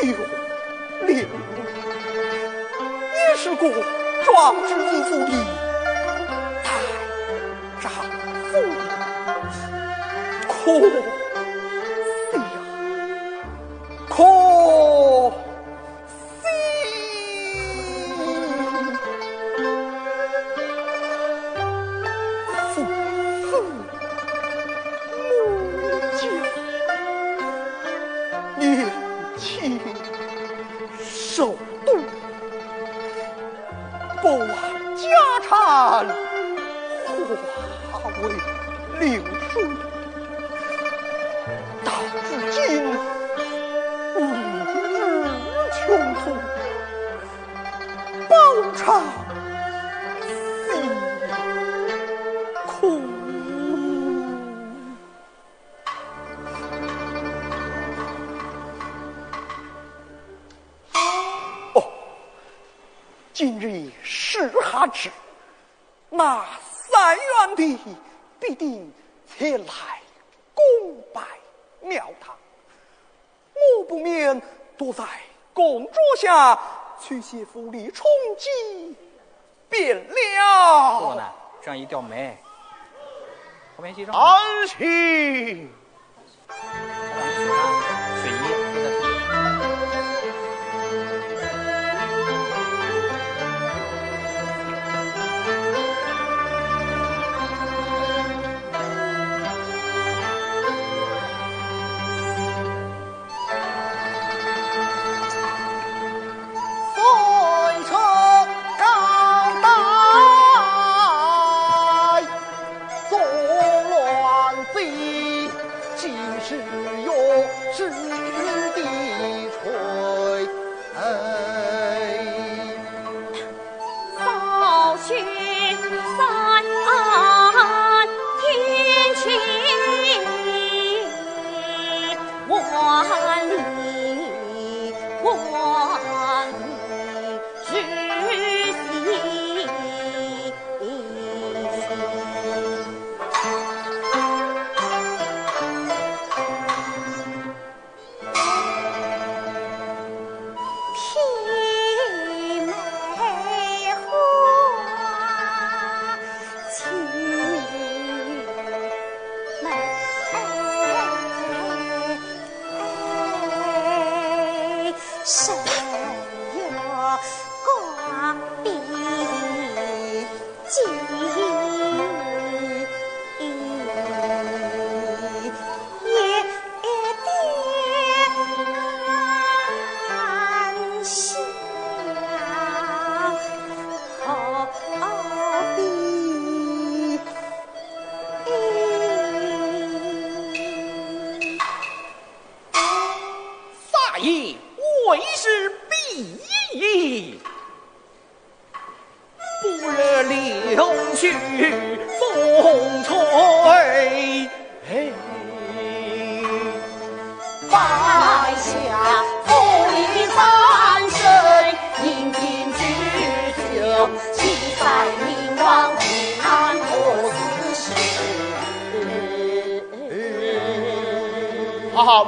留，也是个壮志自负的大丈夫。可惜呀，可惜，父死母嫁，年轻受度，不忘家产，化为流水。到至今无日穷途，报偿辛苦。哦，今日是何日？那三元的必定前来恭拜庙堂，我不免躲在供桌下去些福利充饥便了。不呢，这样一掉眉，后面系上安心。水衣。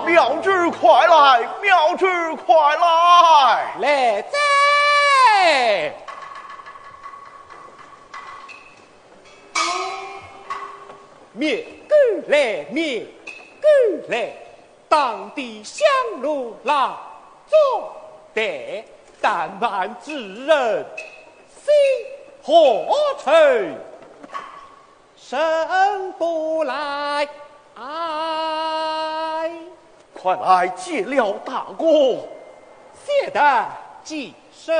妙旨快来，妙旨快来！来在，灭狗来，灭狗来，当地香炉来坐待，但凡之人心何存？生不来。快来解了大哥，谢得几声，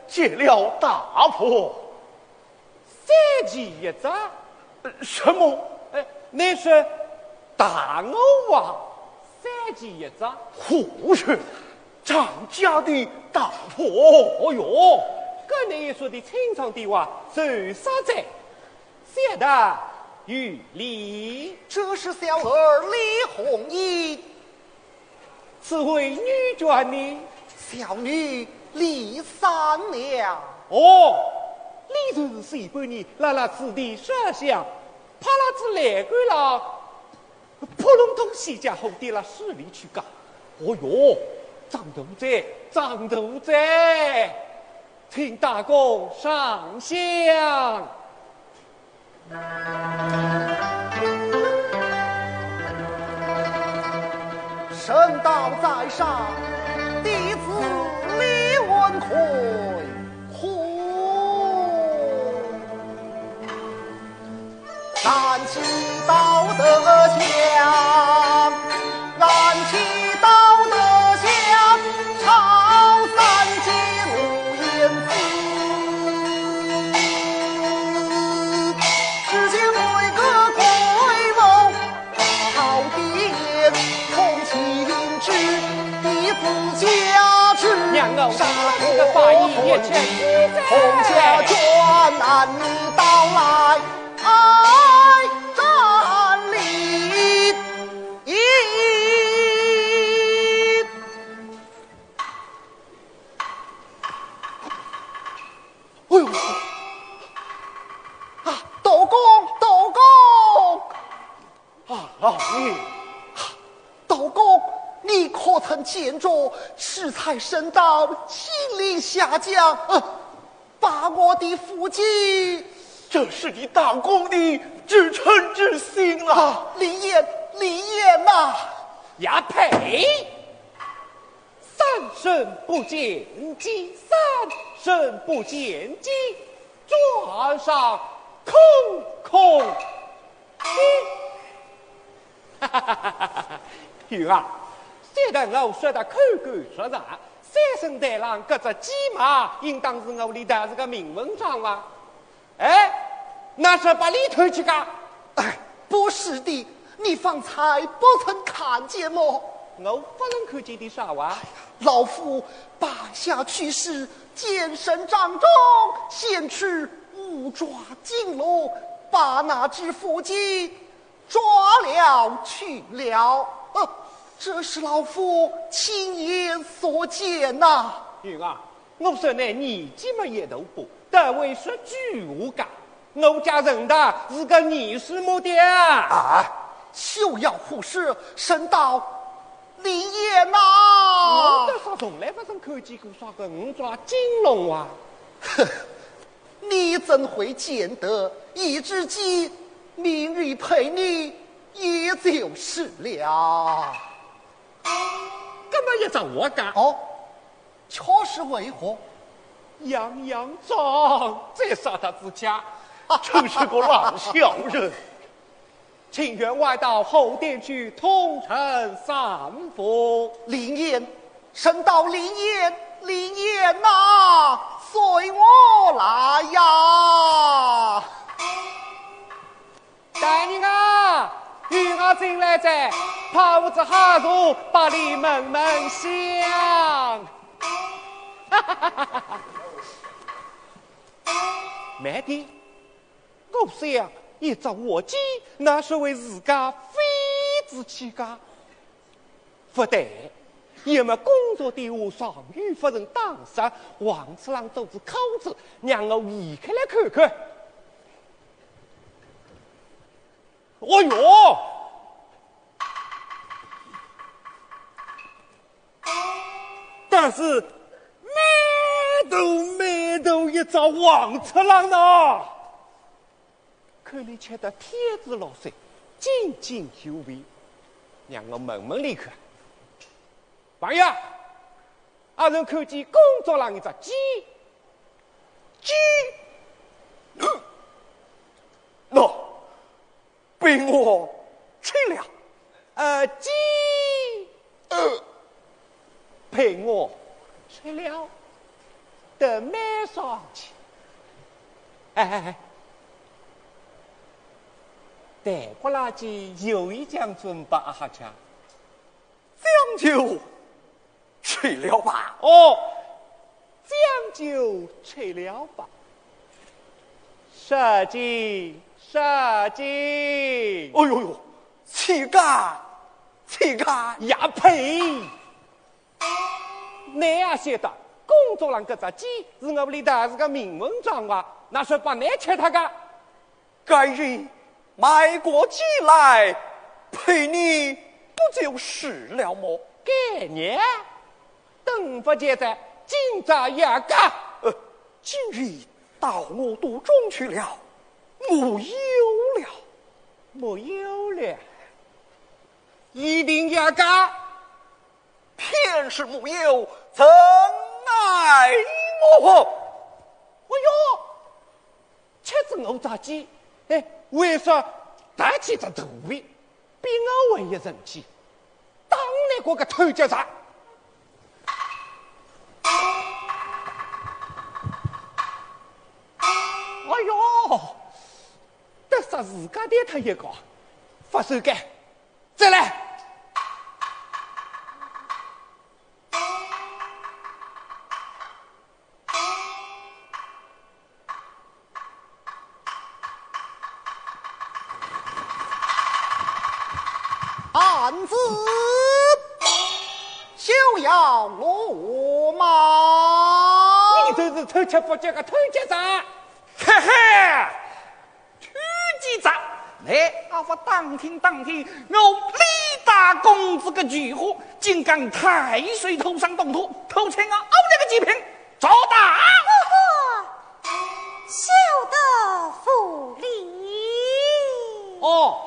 解了大婆，三几一子，什么？那是大欧王，三几一子，胡说！张家的大婆，哦哟，跟你说的清唱的话，就啥在？谢得与李，这是小儿李红衣。此为女眷呢，小女李三娘。哦，李就是谁半年拉拉子的设想，怕拉子来过了，扑隆咚西家后的了市里去干。哦哟，张奴才，张奴才，请大公上香。神道在上，弟子李文奎燃起道德香，燃起道德香，朝三界无言辞。只见贵阁贵楼，朝殿同情之，弟子加之。娘儿，杀这个法医也全洪家眷按你到来，爱站立。哎呦！啊，斗公，斗公！啊，老爷，斗公，你可曾见着适才神道亲临下江，把我的父亲？这是你大公的至诚之心啊！李岩，李岩呐！呀呸！三生不见鸡，三生不见鸡，桌上空空。哈哈哈哈哈！玉儿，现在我说的口口说实，三生带郎搿只鸡马，应当是我里头是个名文章啊！哎，那是把里头去干？哎，不是的，你方才不曾看见么？我不能看见的啥话？老夫半夏去世，健身掌中，先去五爪金龙，把那只父亲抓了去了。这是老夫亲眼所见呐。玉儿，我说呢，年纪没一头不，但为说句话讲，我家认的是个你是么的啊！休要胡说，神道李岩呐！我倒是从来不曾看见过啥个五爪金龙啊！哼，你怎会见得一只鸡明日陪你也就是了。干嘛一直我讲？哦，确实为何？杨洋长在杀他之家，真是个老小人。请员外到后殿去通城散府。林燕，神道林燕，林燕呐，随我来呀！大人啊，玉儿进来在，怕我这哈如把你问问香。慢点，我想一只活鸡，那是为自家妃子起家，不对。因为工作的话，上虞夫人当时王次郎肚子口子，让我移开来看看。哦哟！但是满头一张王次郎呢，看你吃的天子老水，津津有味，让我问问你看。朋友，阿人看见工作上一只鸡，喏，被我吃了。鸡，被我吃了，得蛮上去。哎，带过垃圾有一将军把阿哈家将就吃了吧。哦，将就吃了吧。射击，射击！哎呦呦，气干，气干呀呸！你也晓得，工作上搿只鸡是我里头是个名文章啊，那是把你吃他个。该日买过鸡来陪你，不就是了么？给你身不见在，今朝也家。今日到我肚中去了，木有了，没有了，一定也家。偏是木有，怎奈我？哎呦，吃子我炸鸡，哎，为啥大起这头尾，比我为一人气？当然我个偷家啥？哎呦，得杀自家的他一个，发手干，再来。案子休要落马。你就是偷吃不这个偷家啥？嘿嘿，偷鸡杂！来，阿父当听，我李大公子个巨货，竟敢太岁头上动土，偷钱啊！熬那个几瓶，找打！休得负礼。哦，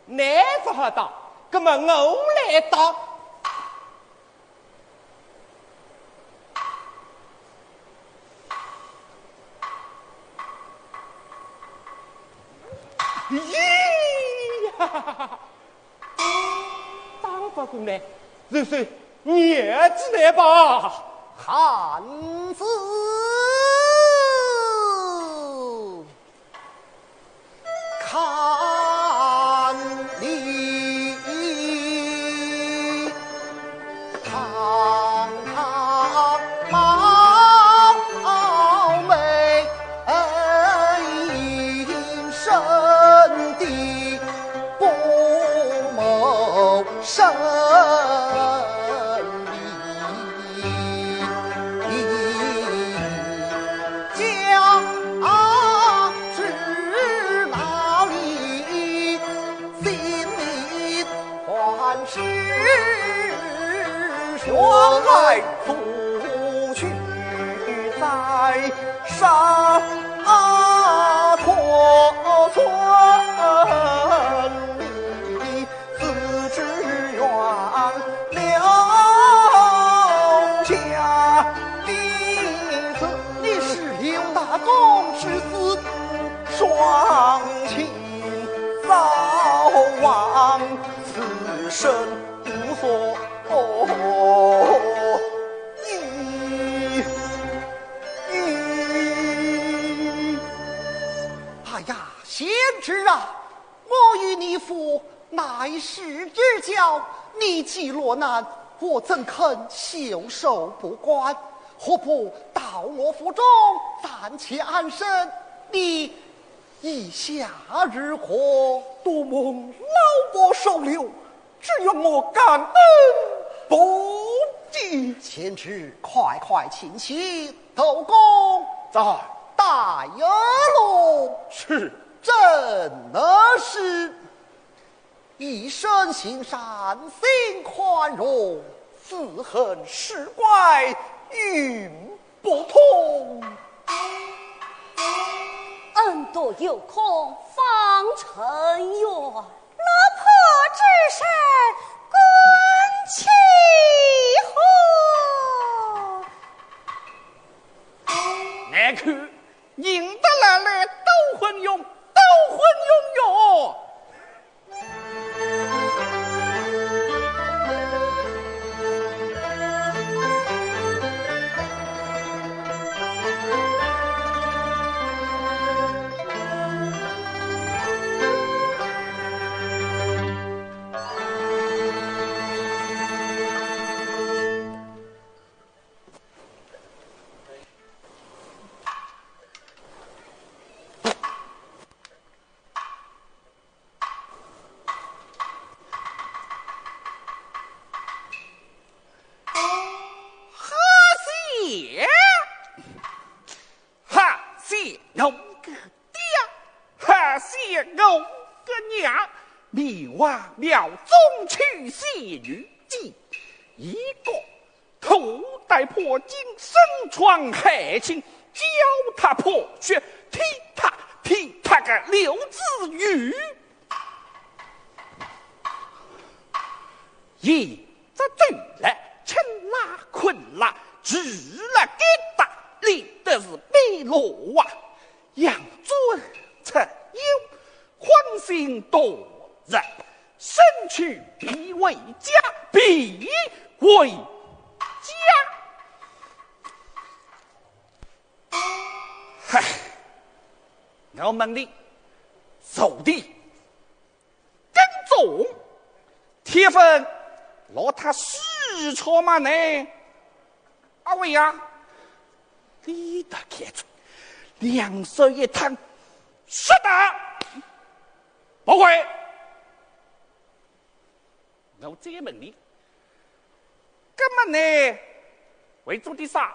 那不好当，那么我来当。咦呀！当不过来，就是叶子来吧。汉子看你堂堂貌美神的不谋生我来不去在山坡村里，自知远了家弟子。你是刘大公之子，双亲早亡，此生无所哎呀，贤侄啊，我与你父乃是之交，你既落难，我怎肯袖手不观？何不到我府中暂且安身？你意下如何？多蒙老伯收留，只愿我感恩不尽。贤侄，快快请起，斗公在大有路。是，真的是一生行善，心宽容，自恨事怪运不通。恩多有空方成缘，落魄之身滚起火。来看，赢得来斗魂勇，斗魂勇哟！我个爹，哈谢我个娘，你忘了中去仙女记，一个徒待破镜，身穿黑青，教他破血，替他个刘子玉。一这对了，趁拉困拉，治了给打，立的是北罗啊！杨尊曾有欢心多人，身躯必为家，必为家。嗨，我们的手地跟踪铁粉。老他视错嘛呢？阿伟呀，你的开嘴，两手一摊，是的，不会。我再问你，干嘛呢？为做的啥？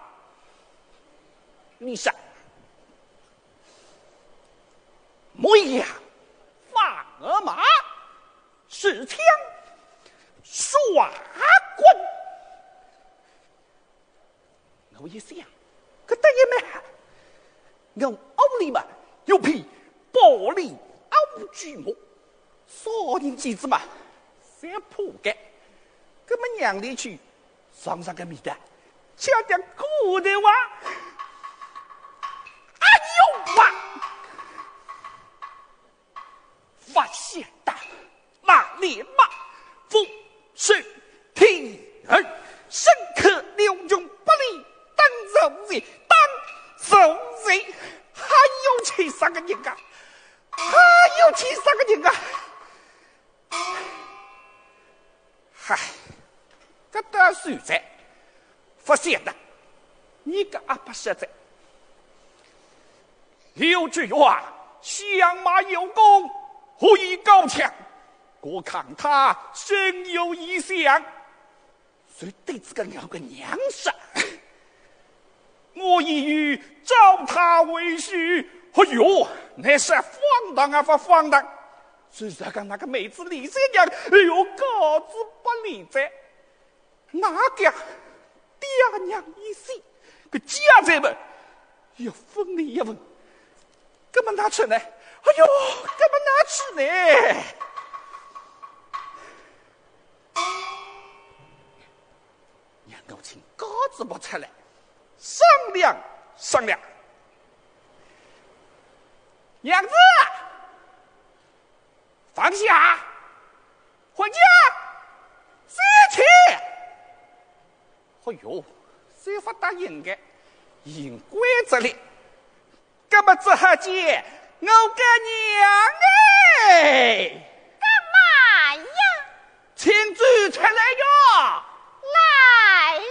你想，模样放儿马，是枪。耍棍，我一想，可得也没好，我屋里嘛有匹玻璃傲巨马，少年机子嘛，想破盖，那么娘里去上个米的，吃点苦的哇，哎呦哇，发现的那里嘛，风。是体儿深刻流中不离当受罪，还有其三个人啊，嗨，这大水在发现的，你个阿不实在，刘志远相马有功，武艺高强。我看他深有异想，谁对这个两个娘生？我意欲招他为婿。哎呦，那是荒唐啊，荒唐！虽然讲那个妹子李三娘，哎呦，高子不理睬，那个爹娘一死，个家财们要分你一份，根本拿出来，哎呦，根本拿出来。我请高子伯出来商量。娘子，放下，回家，死去。哎呦，谁发答应的？应规则里，干嘛只好见我个娘哎？干嘛呀？请主出来哟！来了。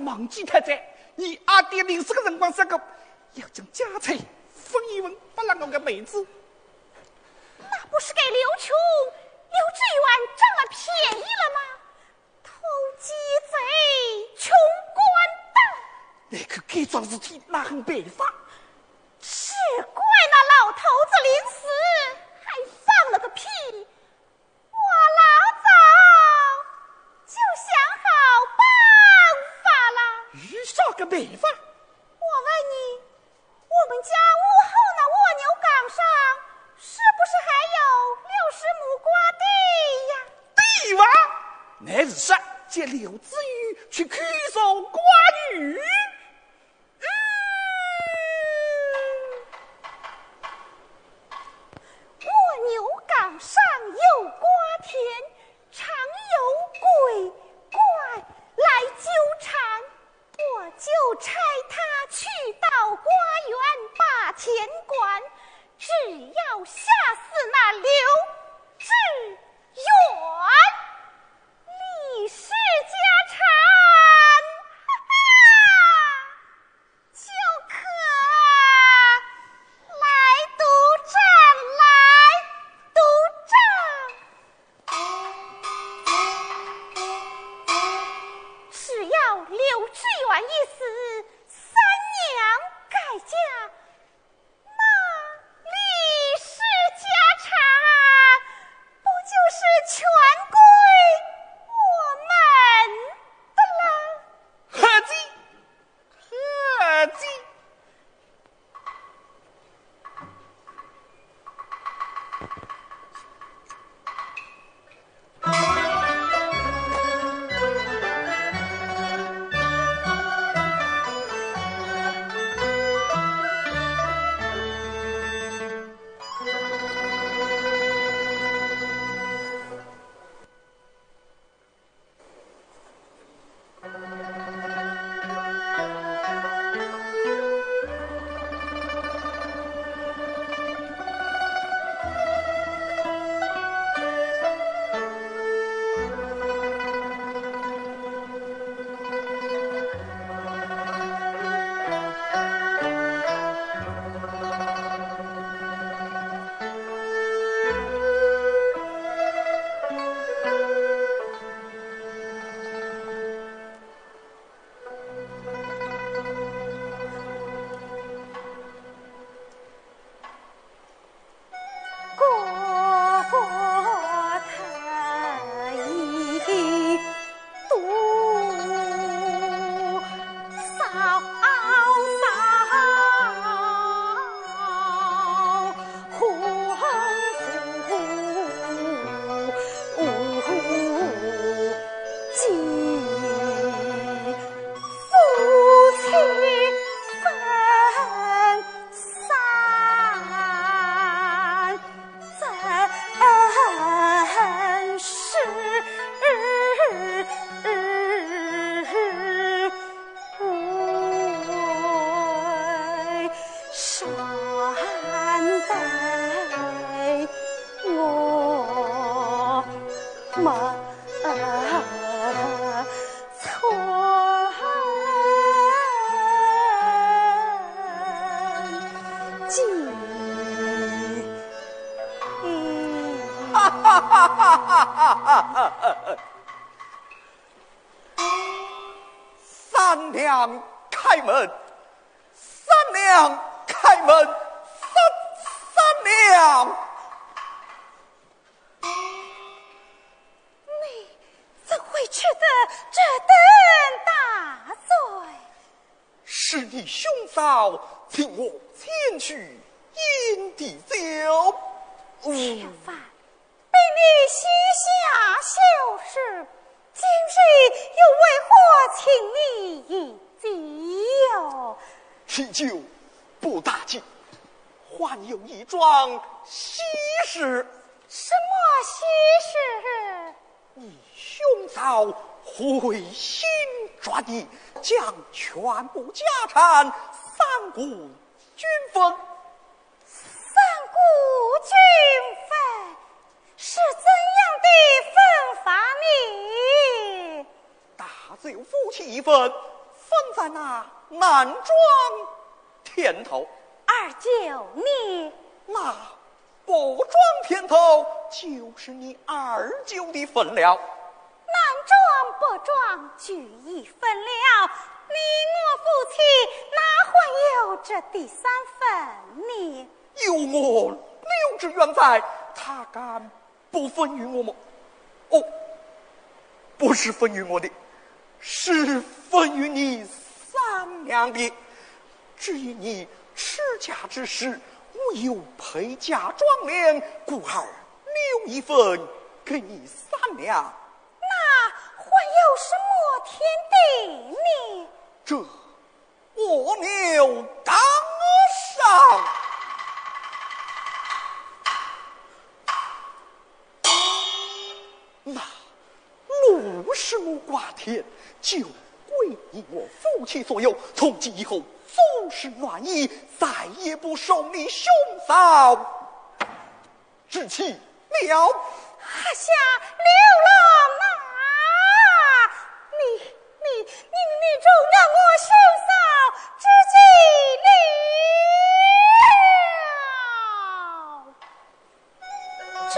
忘记太在，你阿爹临死的辰光说过，要将家财分一份，不让我个妹子。那不是给刘琼、刘志远占了便宜了吗？偷鸡贼，穷官党！那个改装事体哪很办法？只怪那老头子临死还放了个屁！我老早就想好办法了。于少个办法？我问你，我们家屋后那蜗牛岗上是不是还有60亩瓜地呀？对哇，那是啥？借刘子玉去驱送瓜鱼。蜗牛岗上有瓜田，常有鬼怪来纠缠，我就差他去到瓜园把钱管，只要吓死那刘志远，李氏家产，哈哈，就可来督战，来督战。只要刘志远一死，三娘改嫁，那李氏家产不就是全归我们的了？合计，合计。三娘开门，三娘开门，三娘。你怎会吃得这等大罪？是你兄嫂请我前去饮地酒。囚犯被你许下休事，今日又为何请你饮酒？喜酒不打紧，还有一桩喜事。什么喜事？你兄嫂回心转意，将全部家产三股均分。三股均分是怎样的分法呢？大舅夫妻一份，分在那南庄田头。二舅你那北庄田头就是你二舅的份了。南庄北庄俱一分了，你我夫妻哪会有这第三份呢？有我刘志远在，他敢不分于我吗？哦，不是分于我的，是分于你三娘的，至于你持家之时，我有配嫁妆两，故而留一份给你3两。那还有什么天地呢？这蜗牛刚上。那60亩瓜田就归你我夫妻所有，从今以后总是暖意，再也不受你兄嫂之气了。下刘郎啊，你中让我兄嫂之计了。这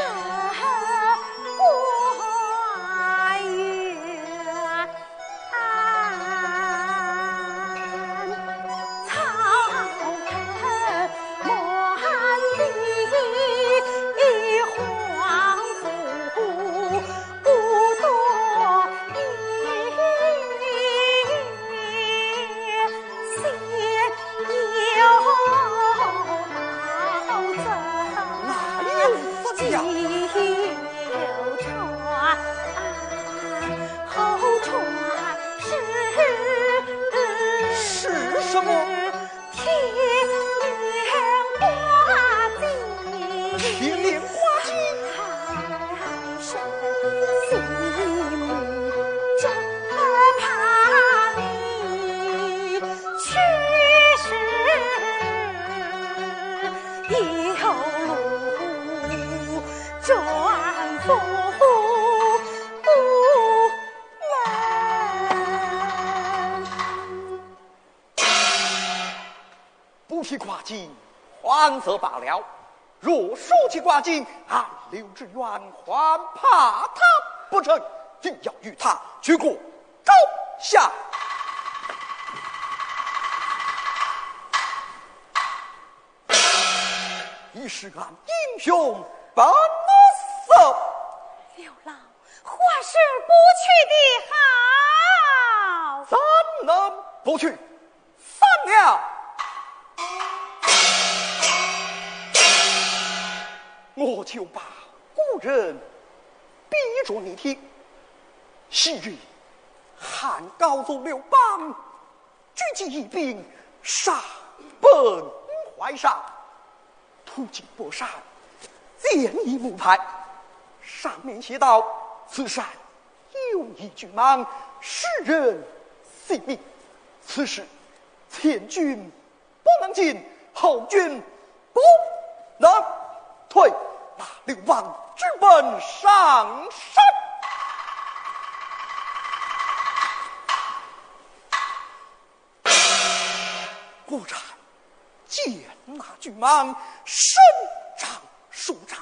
不提挂金，还则罢了；若说起挂金，俺刘志远还怕他不成，定要与他决过高下。一是俺英雄本色，刘郎还是不去的好。怎能不去？3两。我就把故人逼着你听。昔日汉高祖刘邦举起一兵，杀奔淮上，途经博山，见一木牌，上面写道：“此山有一巨蟒，使人性命。此事前军不能进，后军不能退。”那刘邦直奔上山。果然见那巨蟒身长数丈，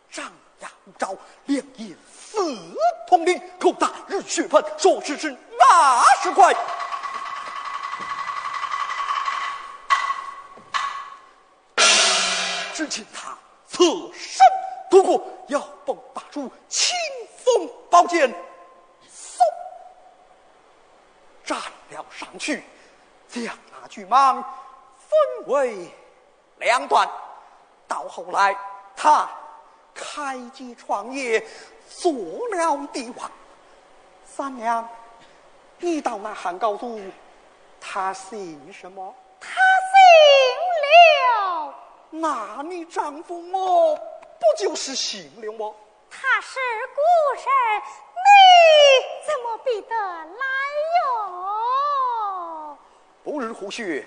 张牙舞爪，两眼似铜铃，口大如血盆，说时迟那时快。只见他侧身突过，腰崩拔出青锋宝剑，嗖斩了上去，将那巨蟒分为2段。到后来，他开基创业，做了帝王。3娘，你到那汉高祖，他姓什么？他姓刘。那你丈夫我不就是姓刘吗？他是故人，你怎么比得来哟？不日虎穴，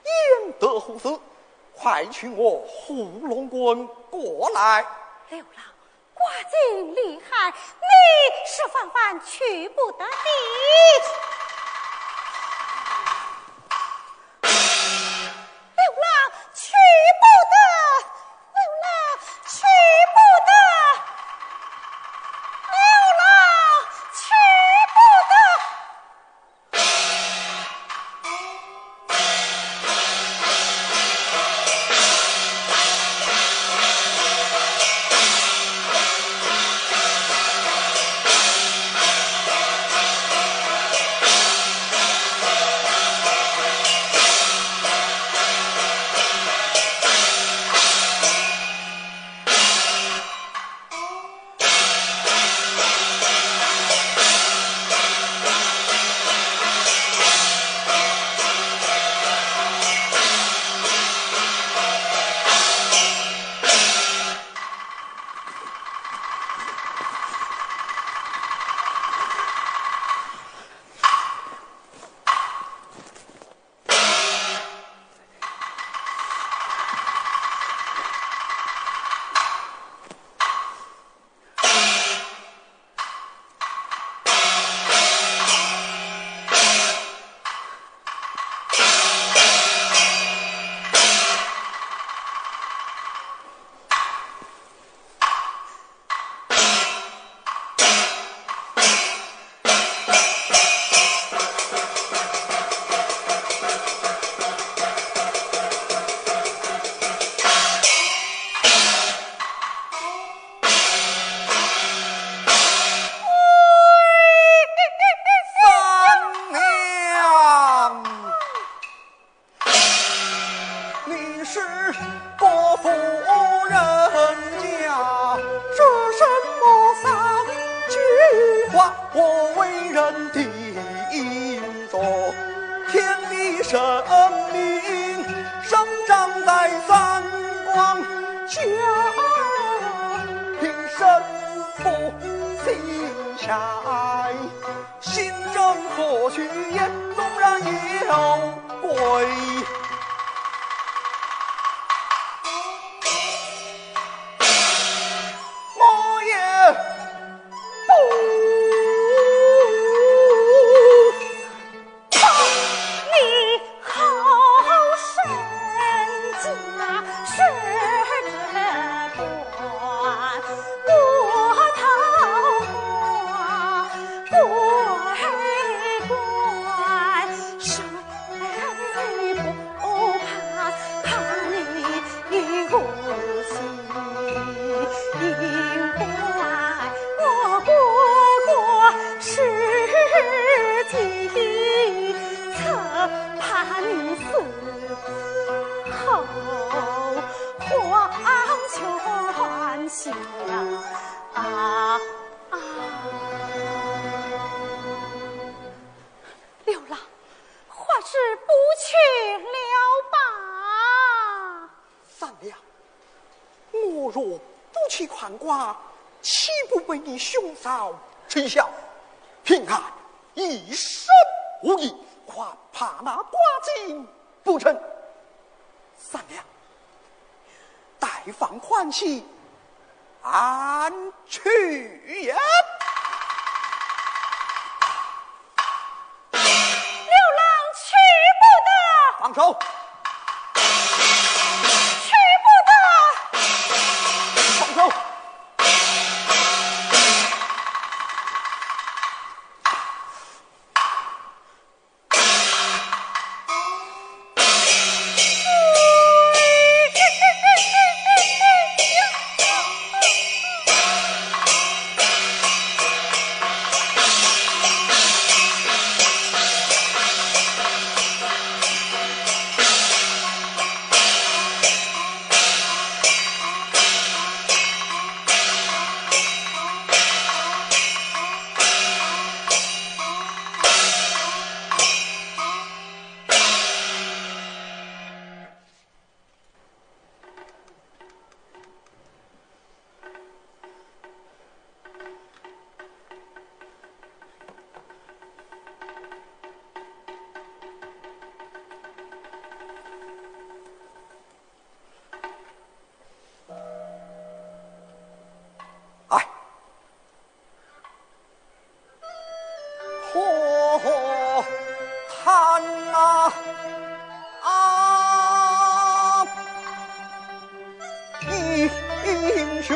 焉得虎死？快取我呼龙棍过来！刘郎，挂金厉害，你是万万去不得的。刘郎去不得，刘郎去不得，刘郎去不得。是国夫人家，是什么丧菊花？我为人定做天地生命，生长在三光家，凭神父心下，心正所需也纵然有鬼。我也不刘郎，话是不去了吧？三娘，我若不去看瓜，岂不为你兄嫂耻笑？平安一生无益，还怕那瓜金不成？三娘，待放欢喜，安去也。放手！去不得！放手！英雄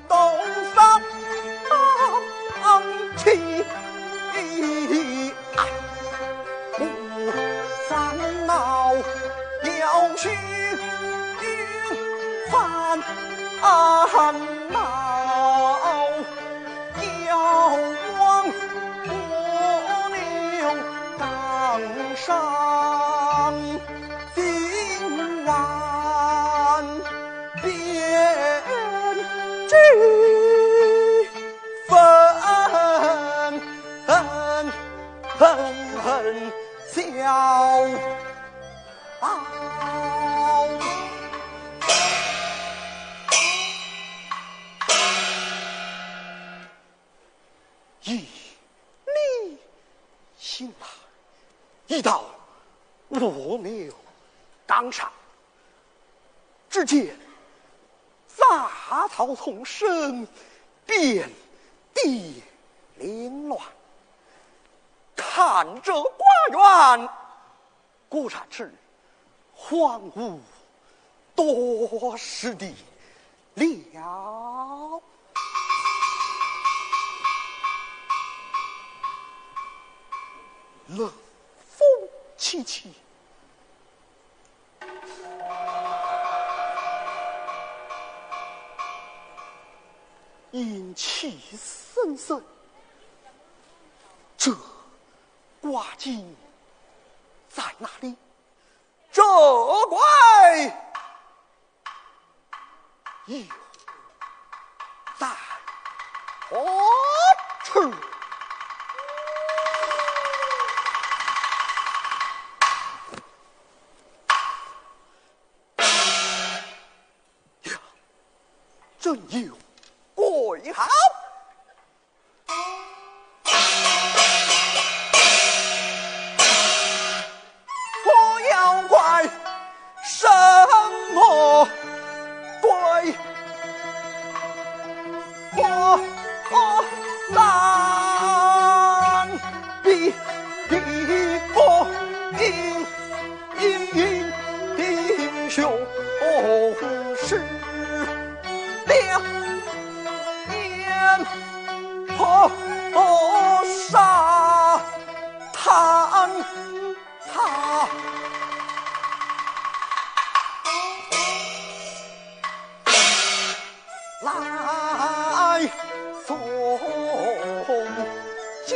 东山起，不烦恼要去烦恼，要往我留冈上今晚便知笑以你心来，一到我留冈上，只见杂草丛生，遍地凌乱，看这瓜园果然是荒芜多时的了。冷风凄凄，阴气森森，这瓜金在哪里？这怪又在何处？呀，真有怪好！我要怪什么鬼？我难比我英雄是两眼杀他来送机。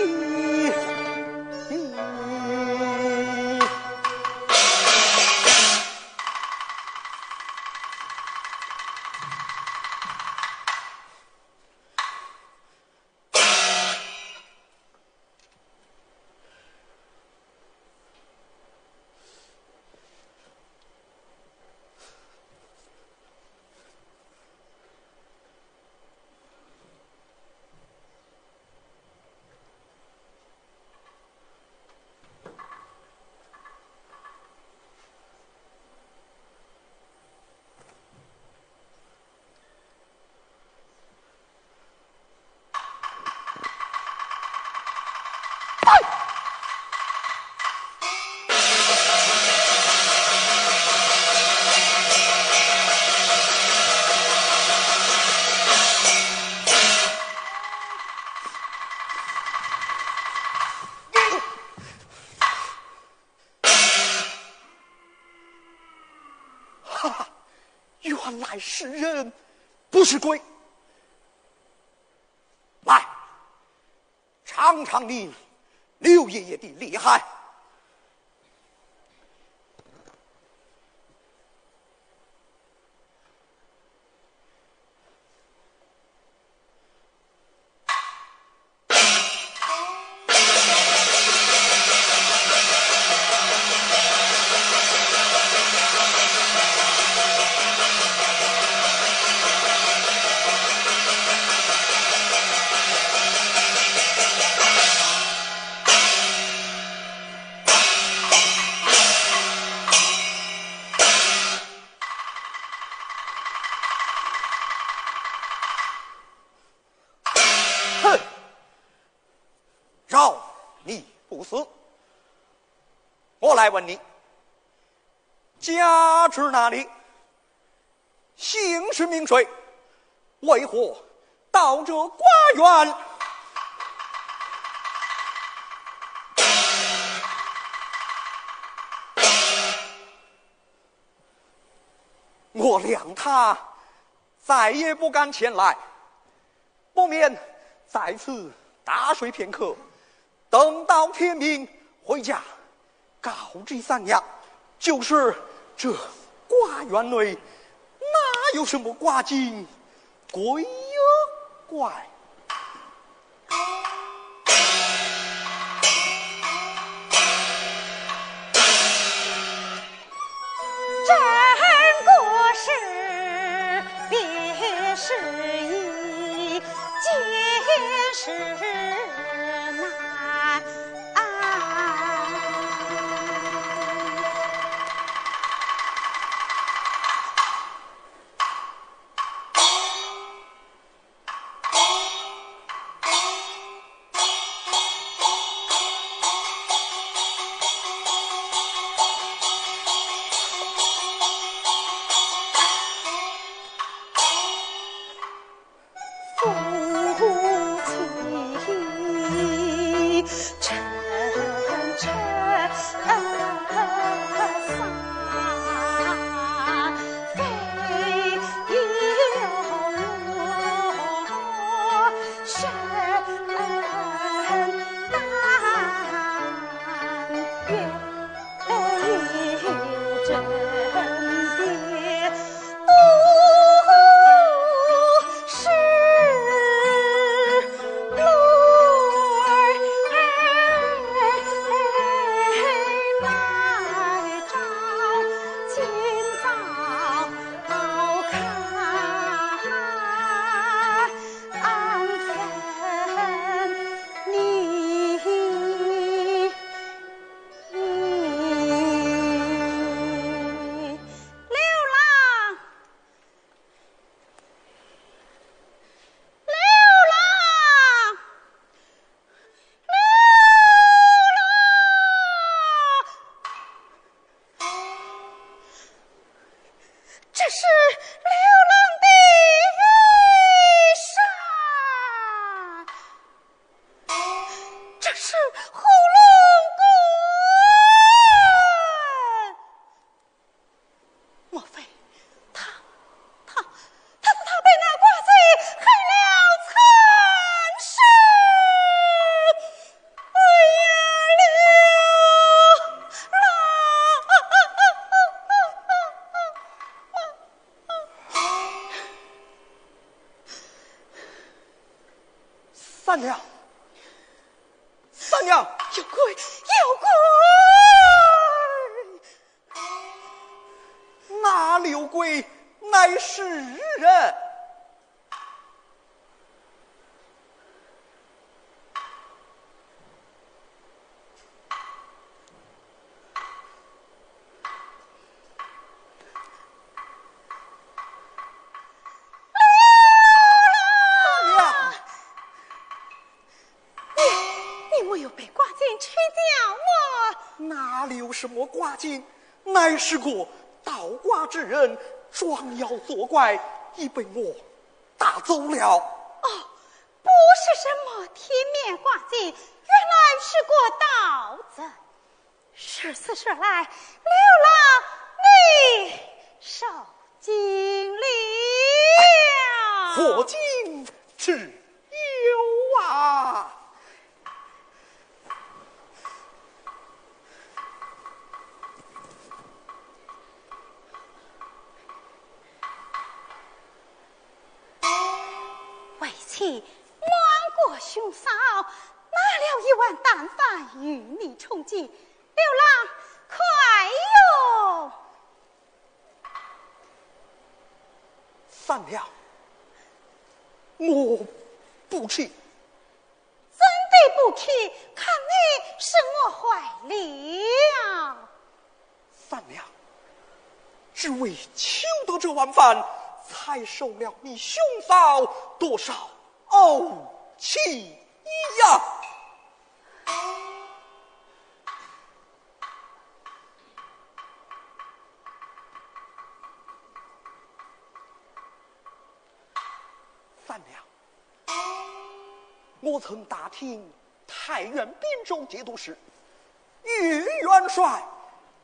原来是人，不是鬼。来，尝尝你刘爷爷的厉害。饶你不死！我来问你，家住哪里？姓氏名谁？为何到这瓜园？我谅他再也不敢前来，不免在此大睡片刻，等到天明回家告知三娘。就是这瓜园内哪有什么瓜精鬼怪？真国事别是一件事难。莫非他被那寡贼害了惨事？哎呀，刘三娘，三娘，有鬼，有鬼！那刘贵乃是人。你没有被寡贼吃掉吗？哪里有什么寡精，乃是个盗寡之人，装妖作怪，已被我打走了。哦，不是什么铁面寡贼，原来是个盗子。是死是来，刘郎你受惊了。何惊之有啊！为妻瞒过兄嫂，拿了1碗淡饭与你充饥。刘郎快用！三娘，我不去。怎地不去？看你是我坏了。三娘，只为求得这碗饭，才受了你兄嫂多少怄气呀！三娘，我曾打听太原滨州节度使岳元帅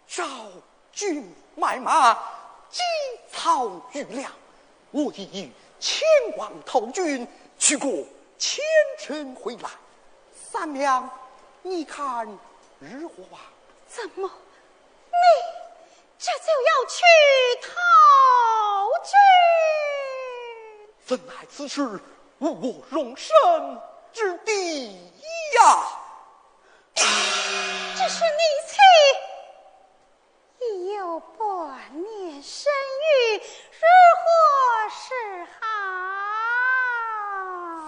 召军买马，积草余粮，我已前往投军，去过前程回来。三娘，你看如何啊？怎么，你这就要去投军？怎奈此事无我容身之地呀！只是你妻已有半年身孕，如何是好？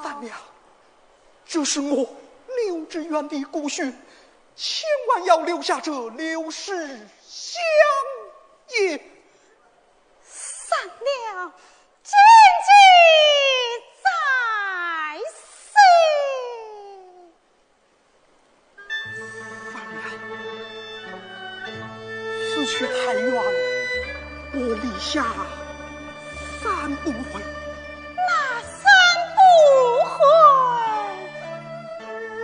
三娘，这是我刘知远的骨血，千万要留下这刘氏香也。三娘，谨记在心。三娘，此去太远，我立下3不悔。那3不悔？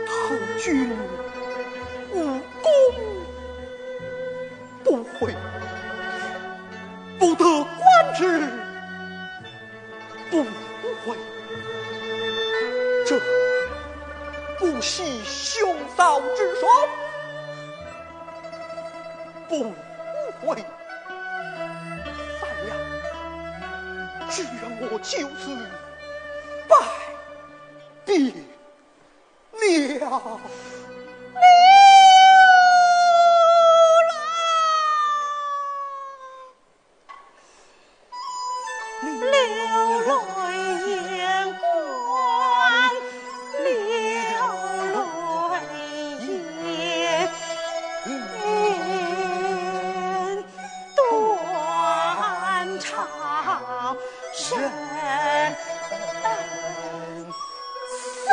投军无功不悔，不得官职不悔，这不系兄嫂之说，不悔。三娘，只愿我就此拜别了。流泪眼光，流泪眼断肠神诉。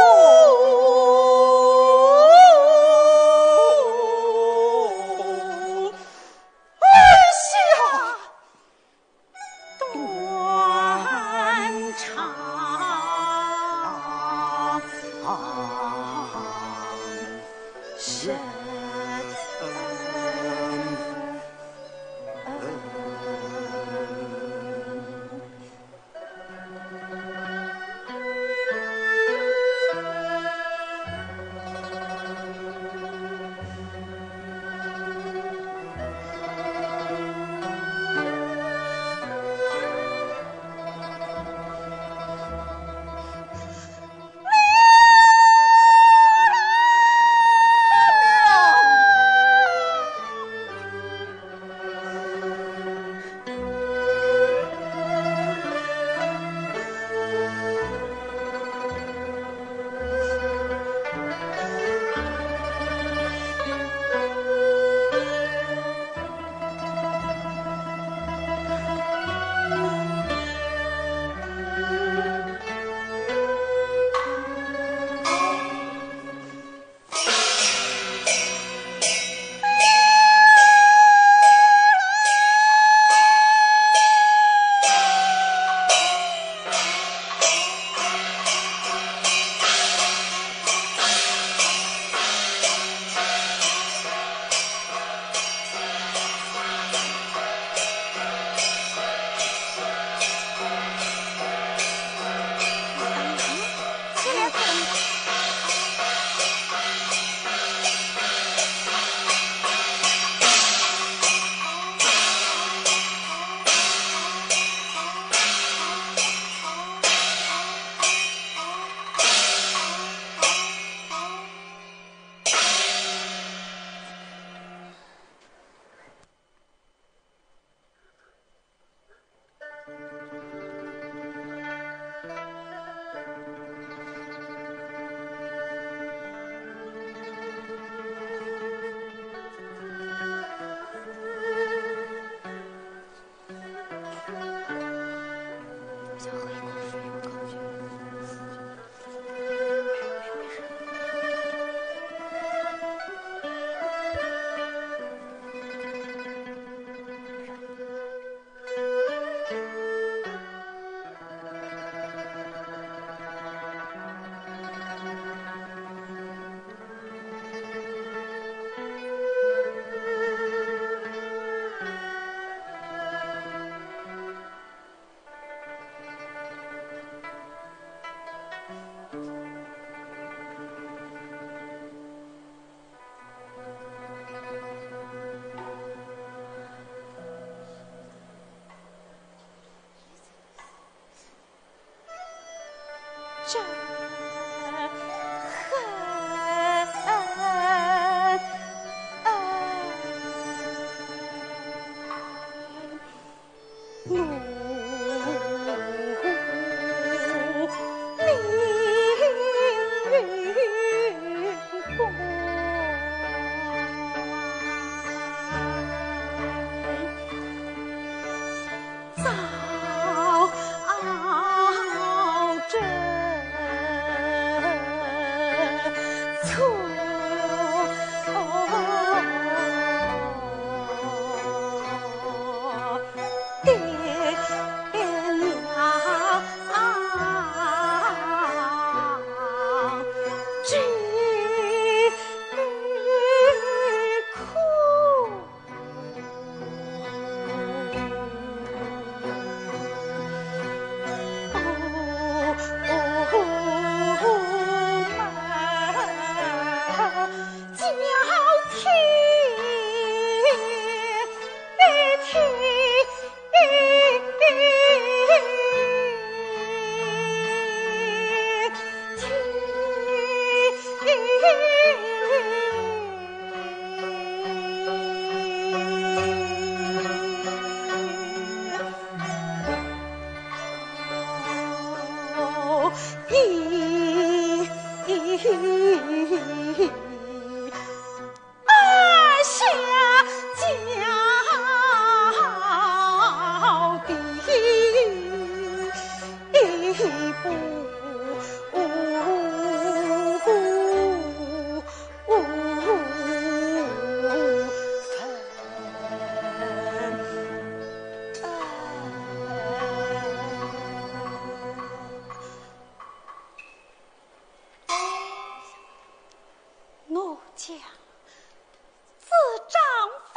丈夫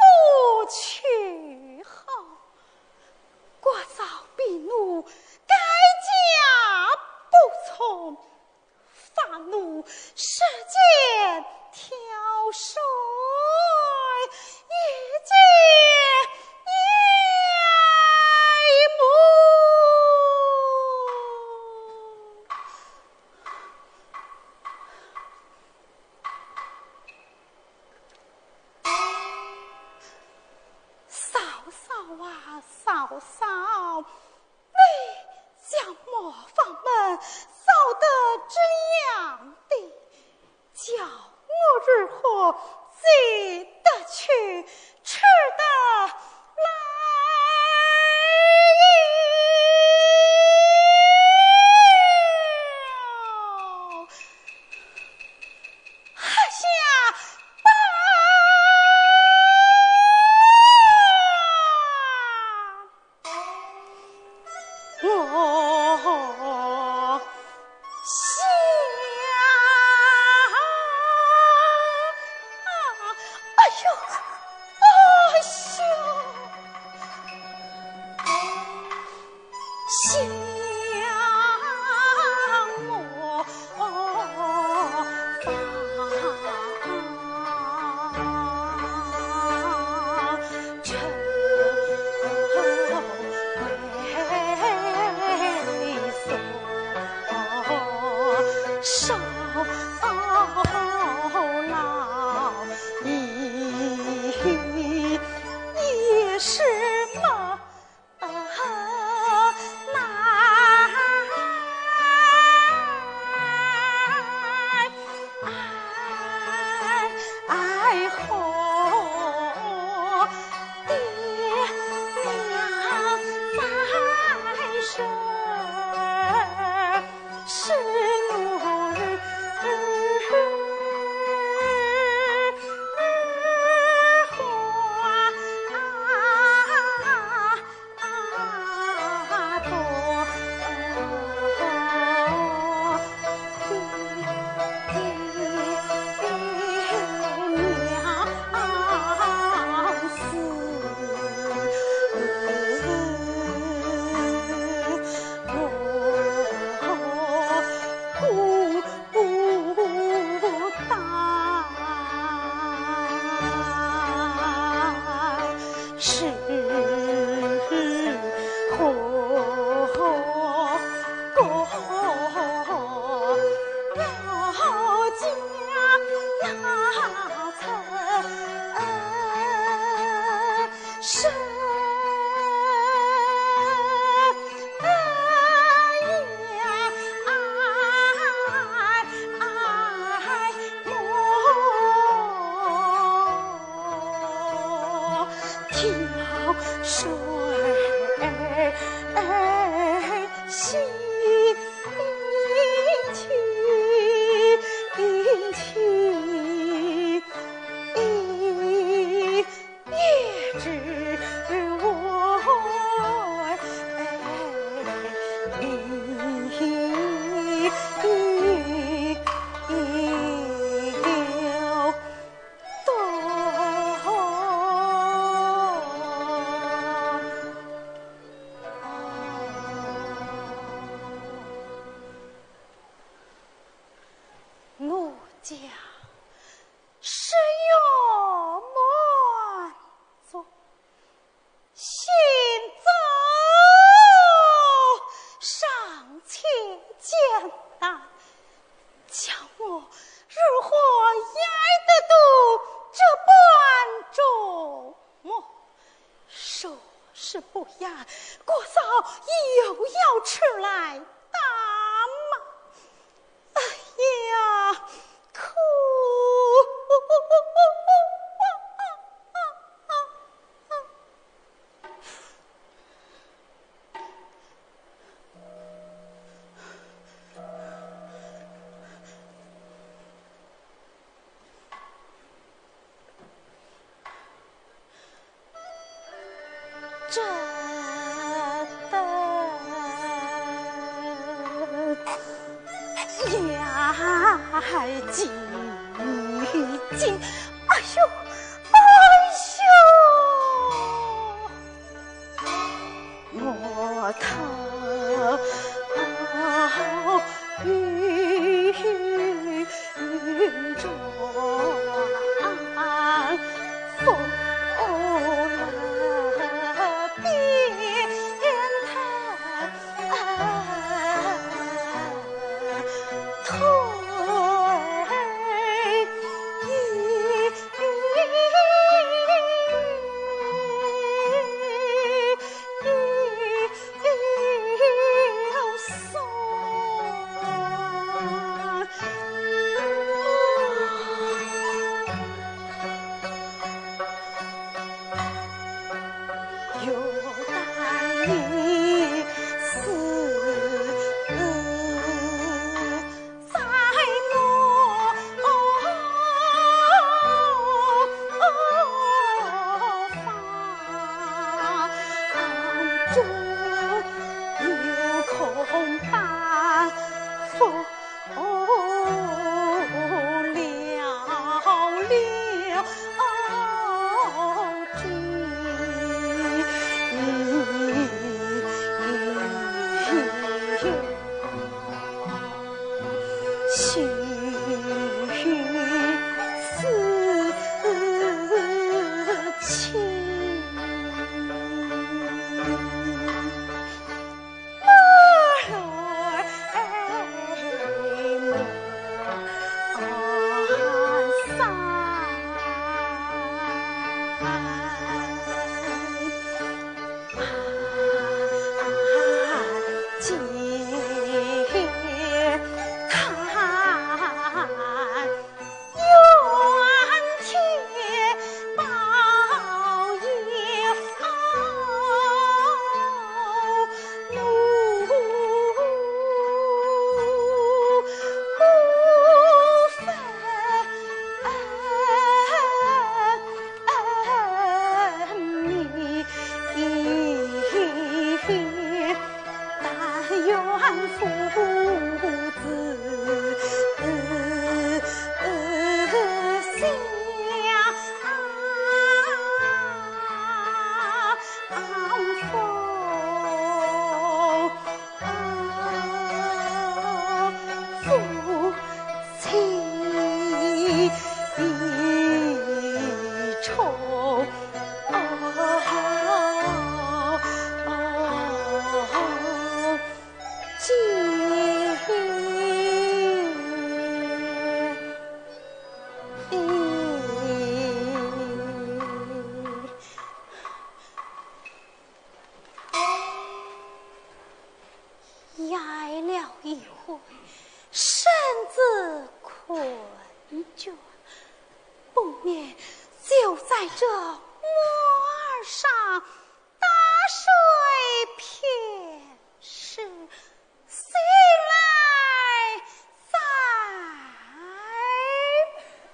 去后，国嫂婢怒，改嫁不从，发怒世间挑水，一见一母。嫂嫂啊，嫂嫂，你将磨坊门扫得这样的，叫我如何进得去，吃得来？还下吧。我想哎呦，哎呦，少老也是么哎吼，爹娘在身，是奴日家是月满座，行走尚且艰难，叫我如何挨得住这般折磨？说是不然，国嫂又要吃来打骂。哎呀，哭！这等压惊惊，哎呦！年就在这木儿上打水片时，醒来再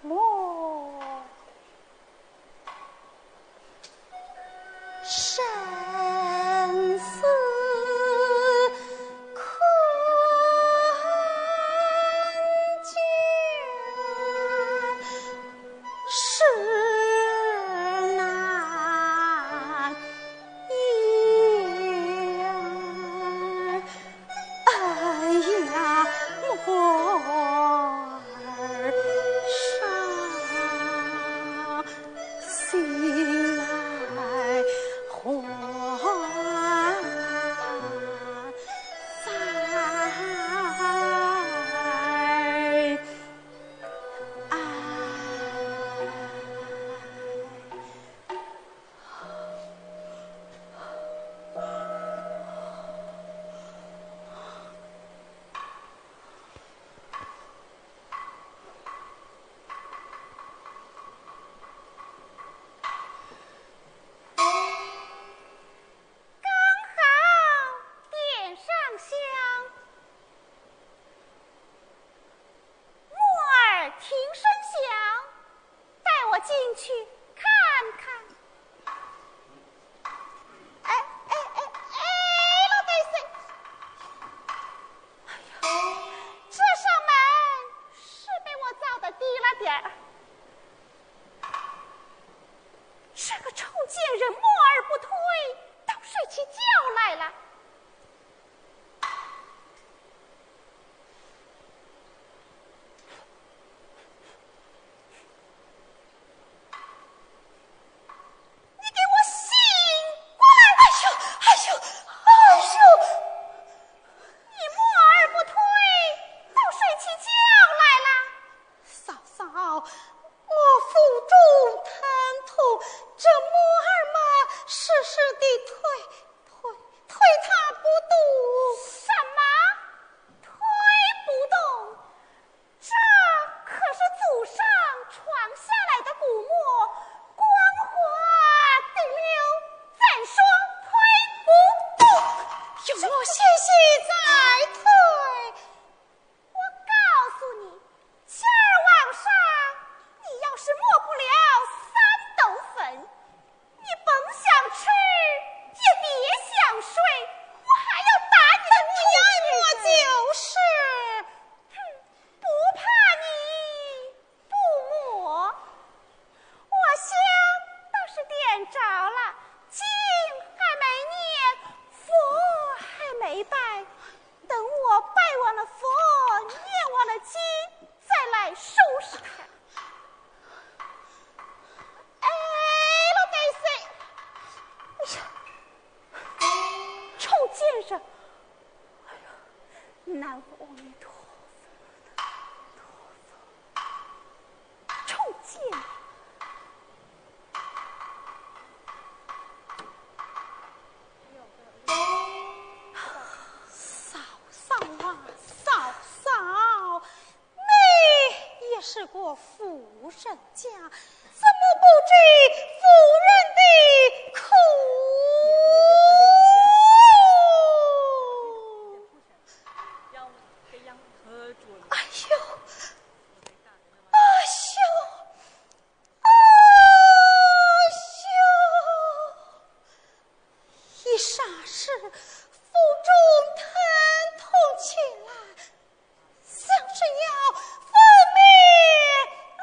摸生死困倦，是难言。哎呀，莫儿上醒来还在。南无阿弥陀佛，臭贱！嫂嫂啊，嫂嫂，你也是个妇人家，怎么不知妇人的苦？哎呦，哎呦，哎呦！一霎时，腹中疼痛起来，像是要分娩了。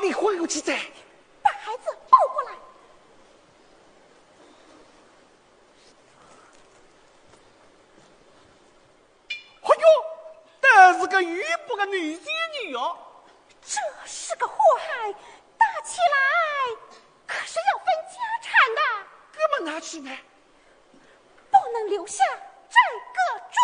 你还有几载？把孩子抱过来。哎呦，这是个玉不个女仙女哦！这是个祸害，打起来可是要分家产的。怎么拿去呢？不能留下这个种。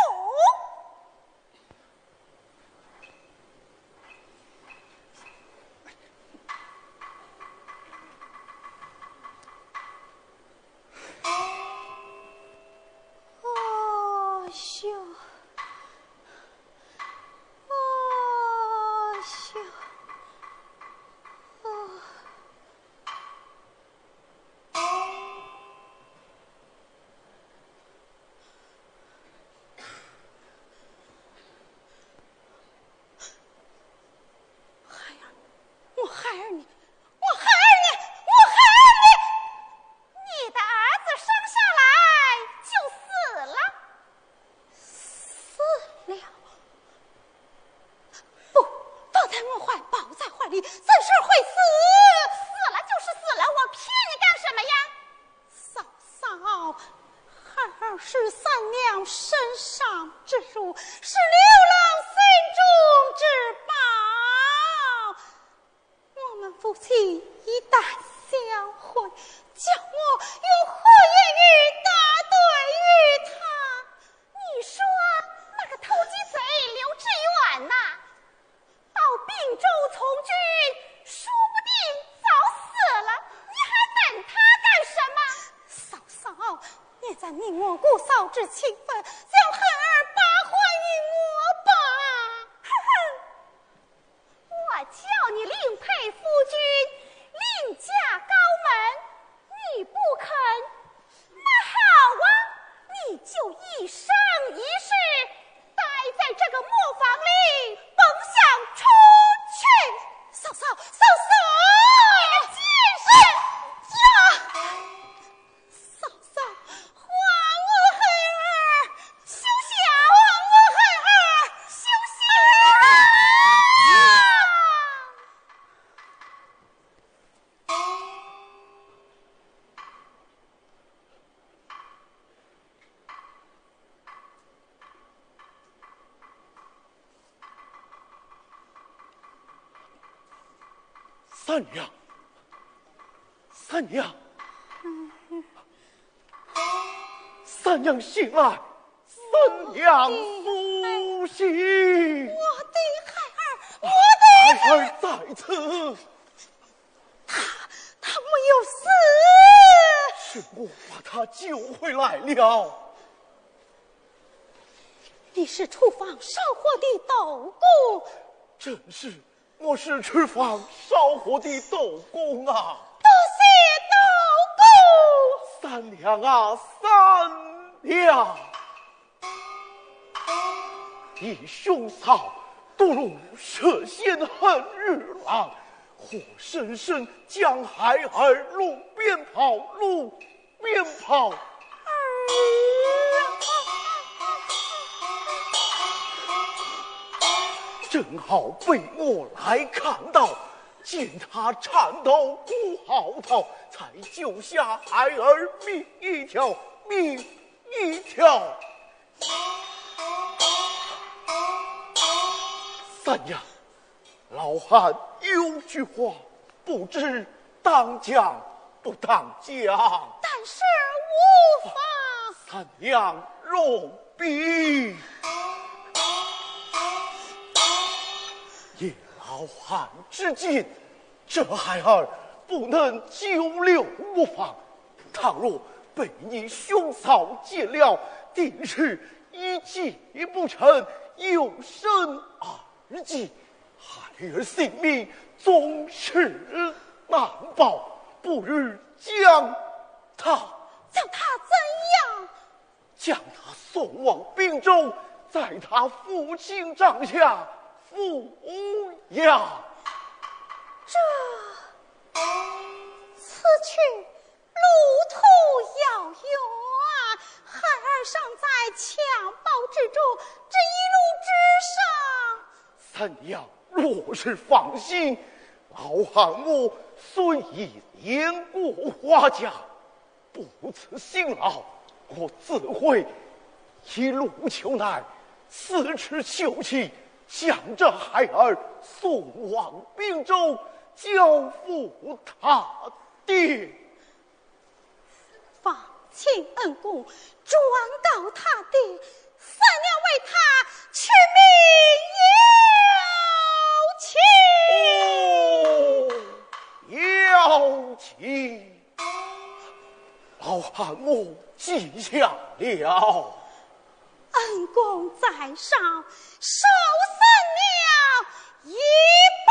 咱你我姑嫂之情分，叫孩儿把还于我吧。我叫你另配夫君，另嫁高门，你不肯，那好啊，你就一生一世待在这个磨坊里，甭想出去。嫂嫂，嫂嫂，你个贱人呀！嫂嫂，还我孩儿，休想！还我孩儿，休三娘，三娘，三娘醒来，三娘苏醒。我的孩儿，我的孩儿在此，他没有死。是我把他救回来了。你是厨房烧火的豆工，正是，我是厨房烧火的豆工啊。多谢豆工。三娘啊，三娘，你兄嫂堕入涉险恨日郎，活生生将孩儿路边跑，路边跑。正好被我来看到，见他颤抖哭嚎啕，才救下孩儿命一条，命一条。三娘，老汉有句话，不知当讲不当讲。但是无法。三娘容禀。以老汉之见，这孩儿不能久留磨坊。倘若被你兄嫂见了，定是一计不成，有生二计，孩儿性命终是难保。不如将他将他怎样？将他送往滨州，在他父亲帐下抚养。此去路途遥远，孩儿尚在襁褓之中，这一路之上。三娘若是放心，老汉我虽已年过花甲，不辞辛劳，我自会一路求难，四尺秋气，将这孩儿送往滨州，交付他爹。放请恩公转告他爹，三娘为他取名要请，老汉我记下了。恩公在上，受三娘一拜。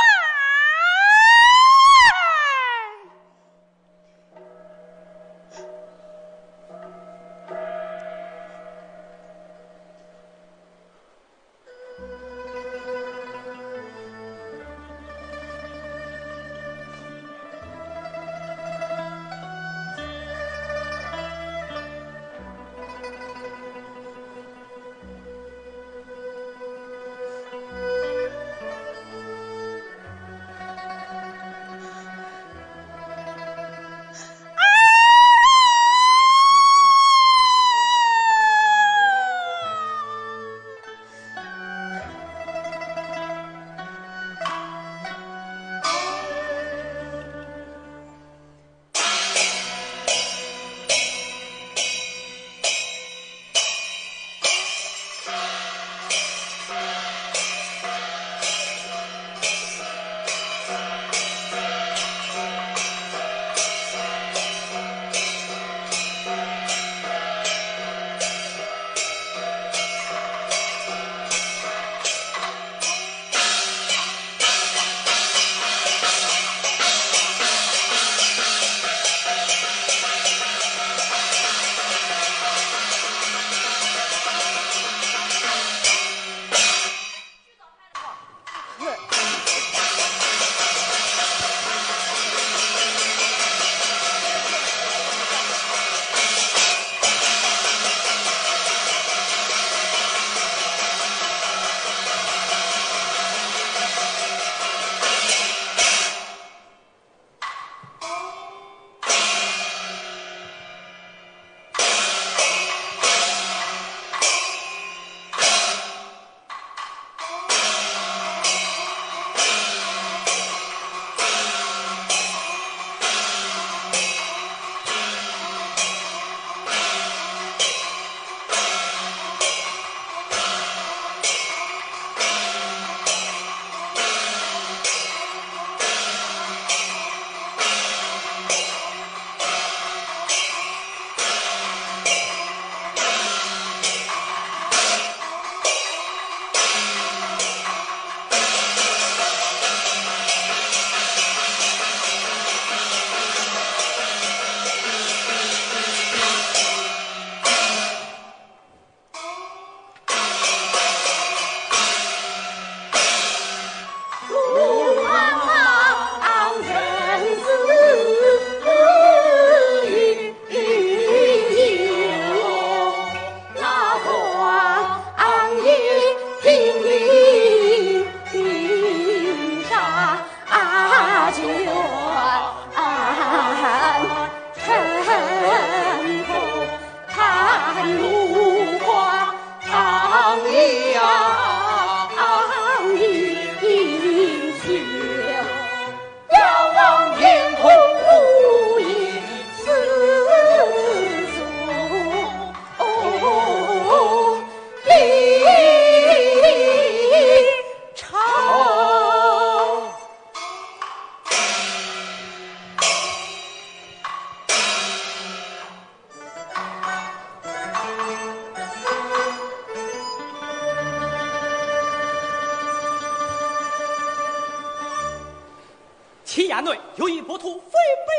衙内有一不图飞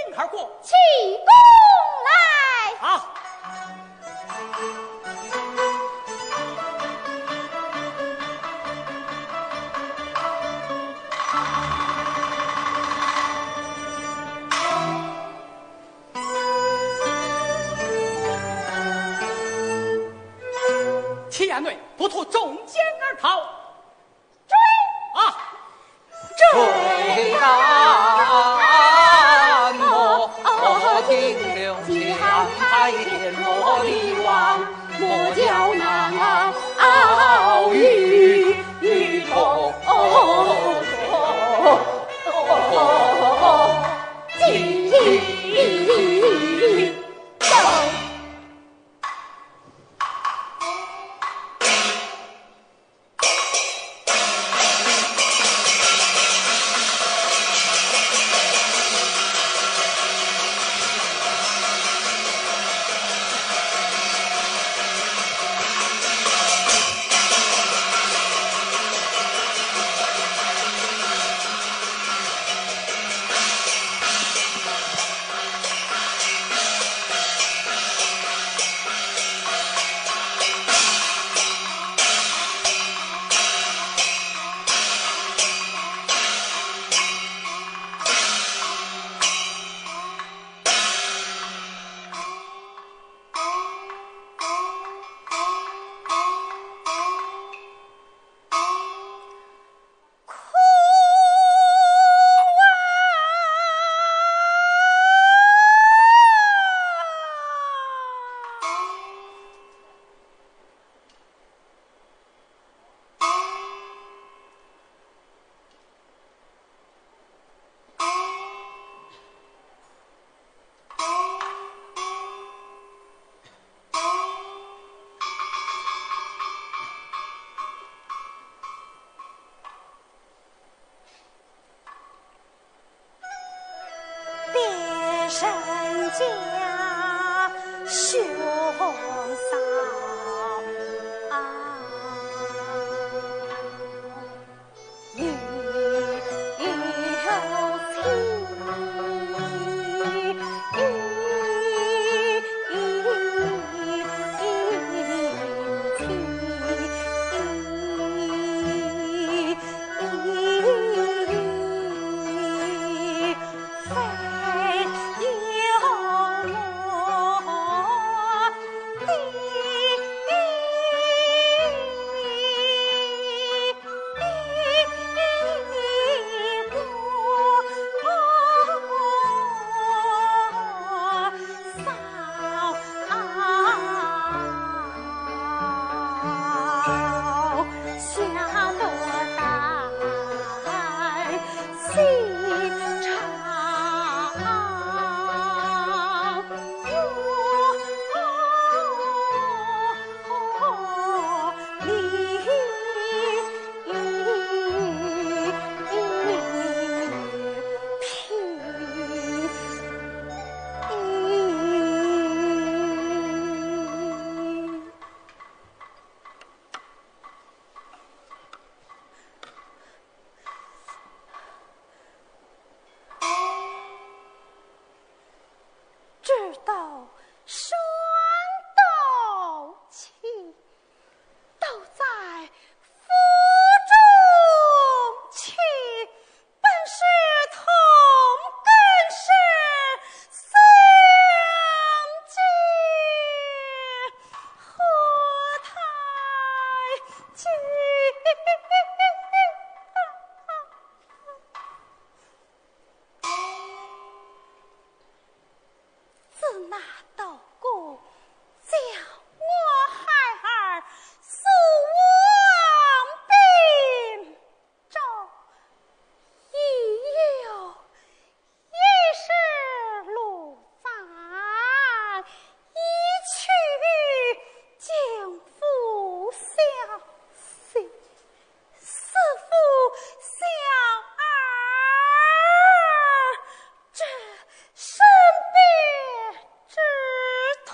奔而过，起功来。好。齐衙内不图中箭而逃，追啊！追赶我听刘强太天罗地网，莫叫那鳌鱼头进走。人家兄嫂你直到双斗气，都在府中去，本是同根生相见，何太急？自那道姑将我孩儿送往滨州，已有一时路返，一去将父相随，似父相儿，这生别之痛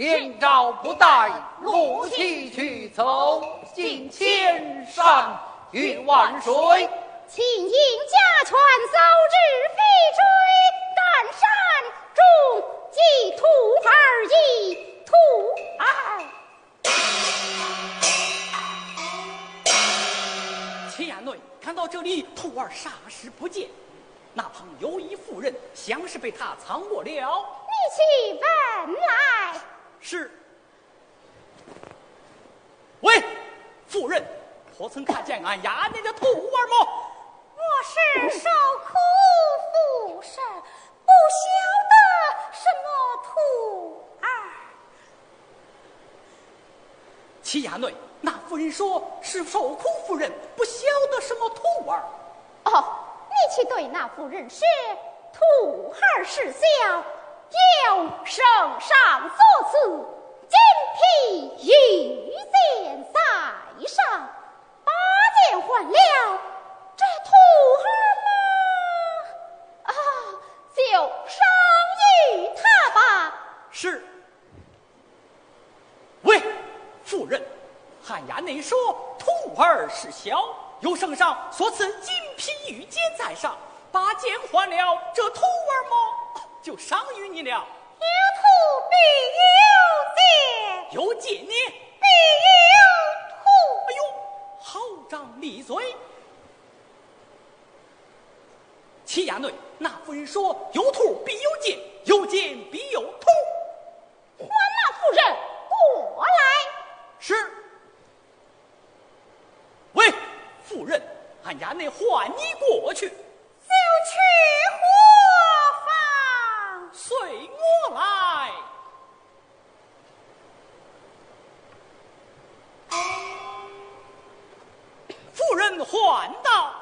连招不待，陆续去走，进千山与万水。请引家船扫至飞追，赶山中即徒儿意，徒儿。秦衙内看到这里，徒儿霎时不见，那旁有一妇人，像是被他藏过了。你去问来。是。喂，妇人，可曾看见俺衙内的徒儿么？我是受苦附身，不晓得什么徒儿。齐衙内，那妇人说是受苦妇人，不晓得什么徒儿。哦，你去对那妇人说，徒儿是小，有圣上所赐，金皮玉剑在上，拔剑换了。这徒儿嘛，就赏与他吧。是。喂，夫人，汉衙内说徒儿是小，有圣上所赐金皮玉剑在上，把剑换了，这徒儿么就赏与你了。有徒必有剑，有剑呢，必有徒。哎呦，好长利嘴。齐衙内，那夫人说有徒必有剑，有剑必有徒。还那夫人过来。是。喂，夫人，俺衙内唤你过去。就去何方？随我来。夫人唤道。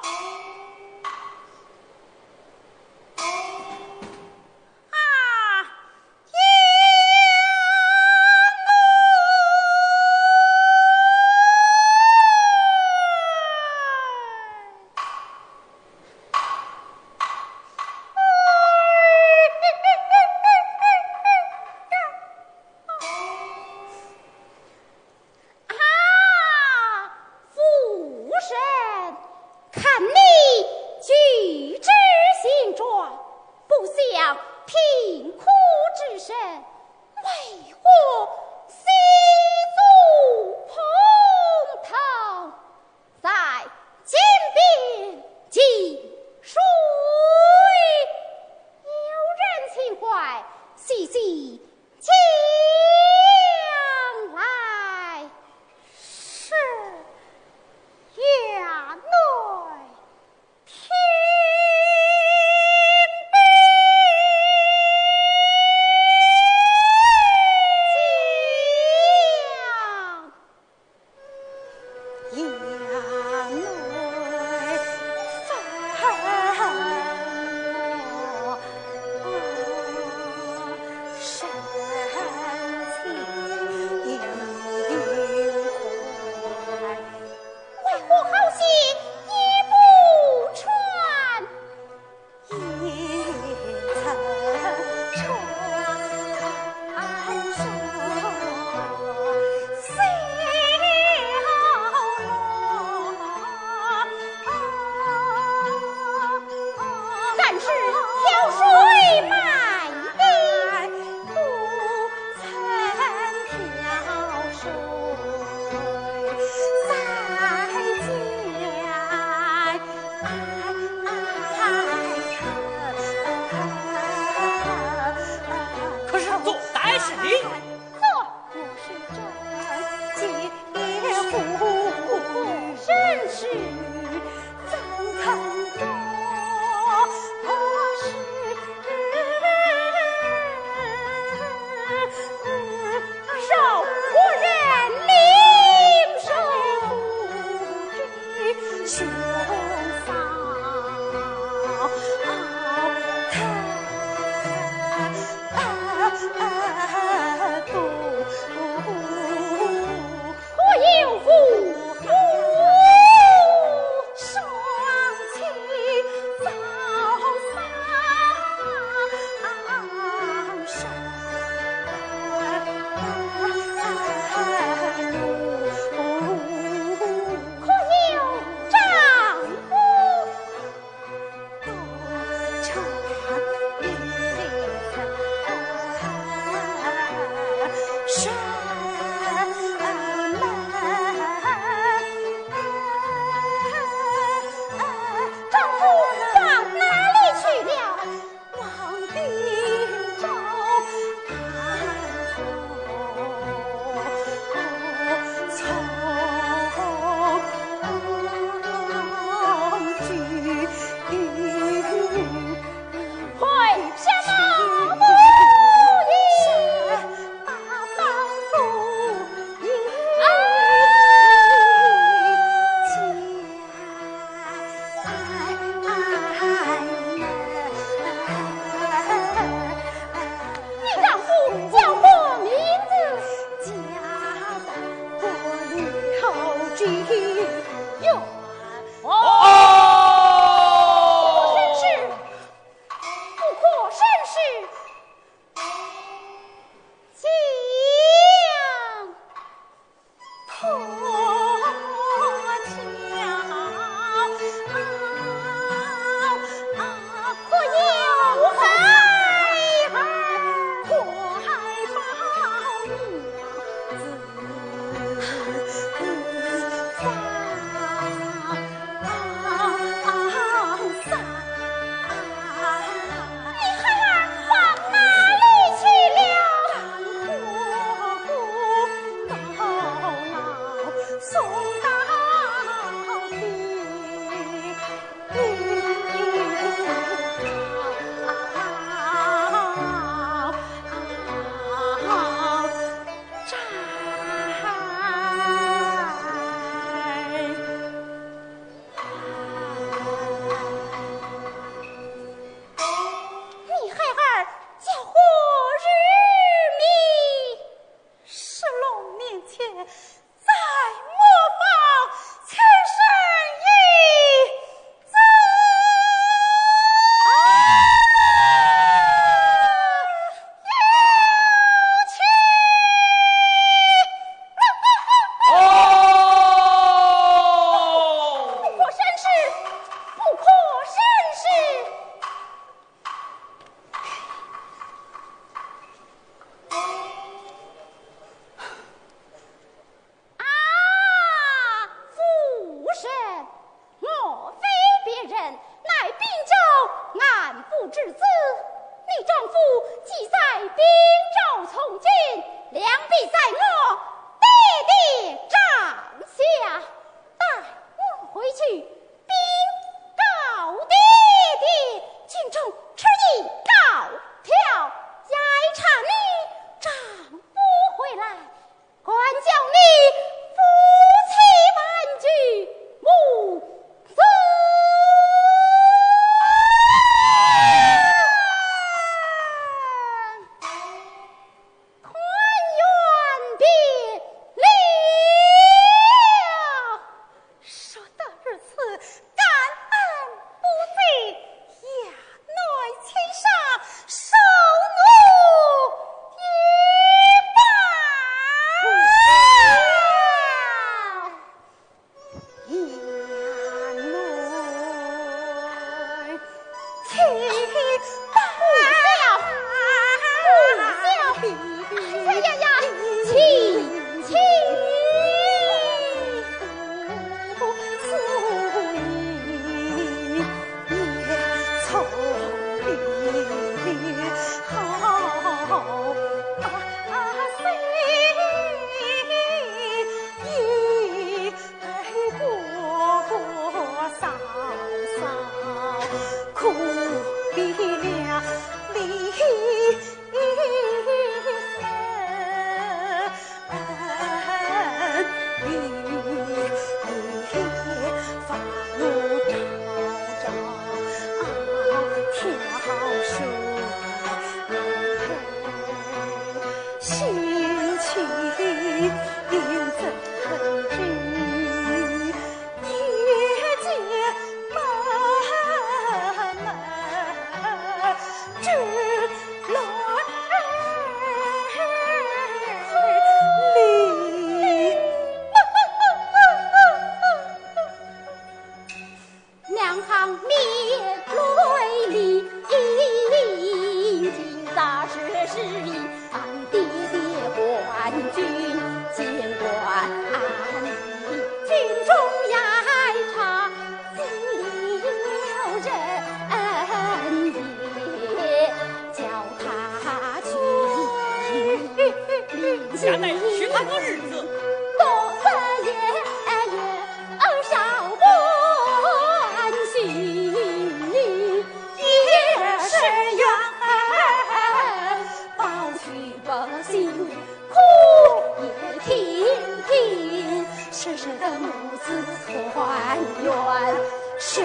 夫即在滨州从军，两臂在我爹爹帐下，带我回去禀告爹爹，军中吃一告条，再查你账不回来，管教你夫妻万句母子。下来许他个日子，多三夜儿少关心，也是缘，报去百姓苦也听听，世世的母子团圆，是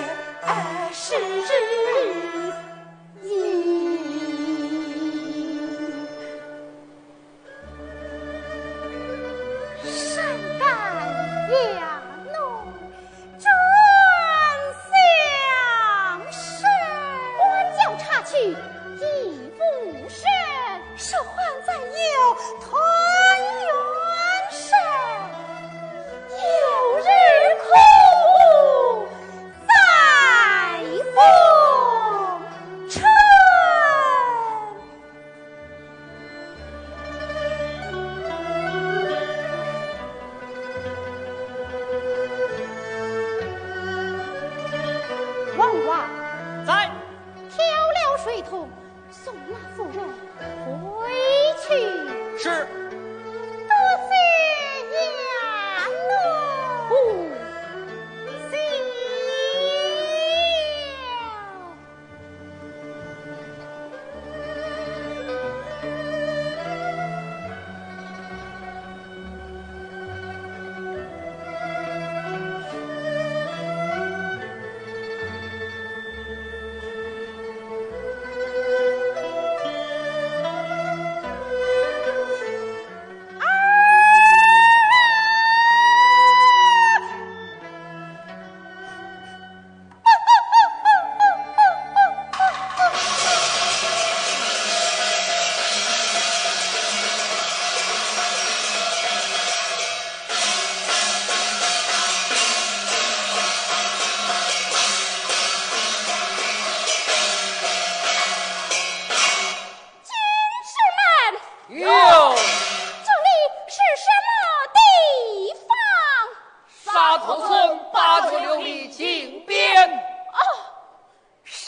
沙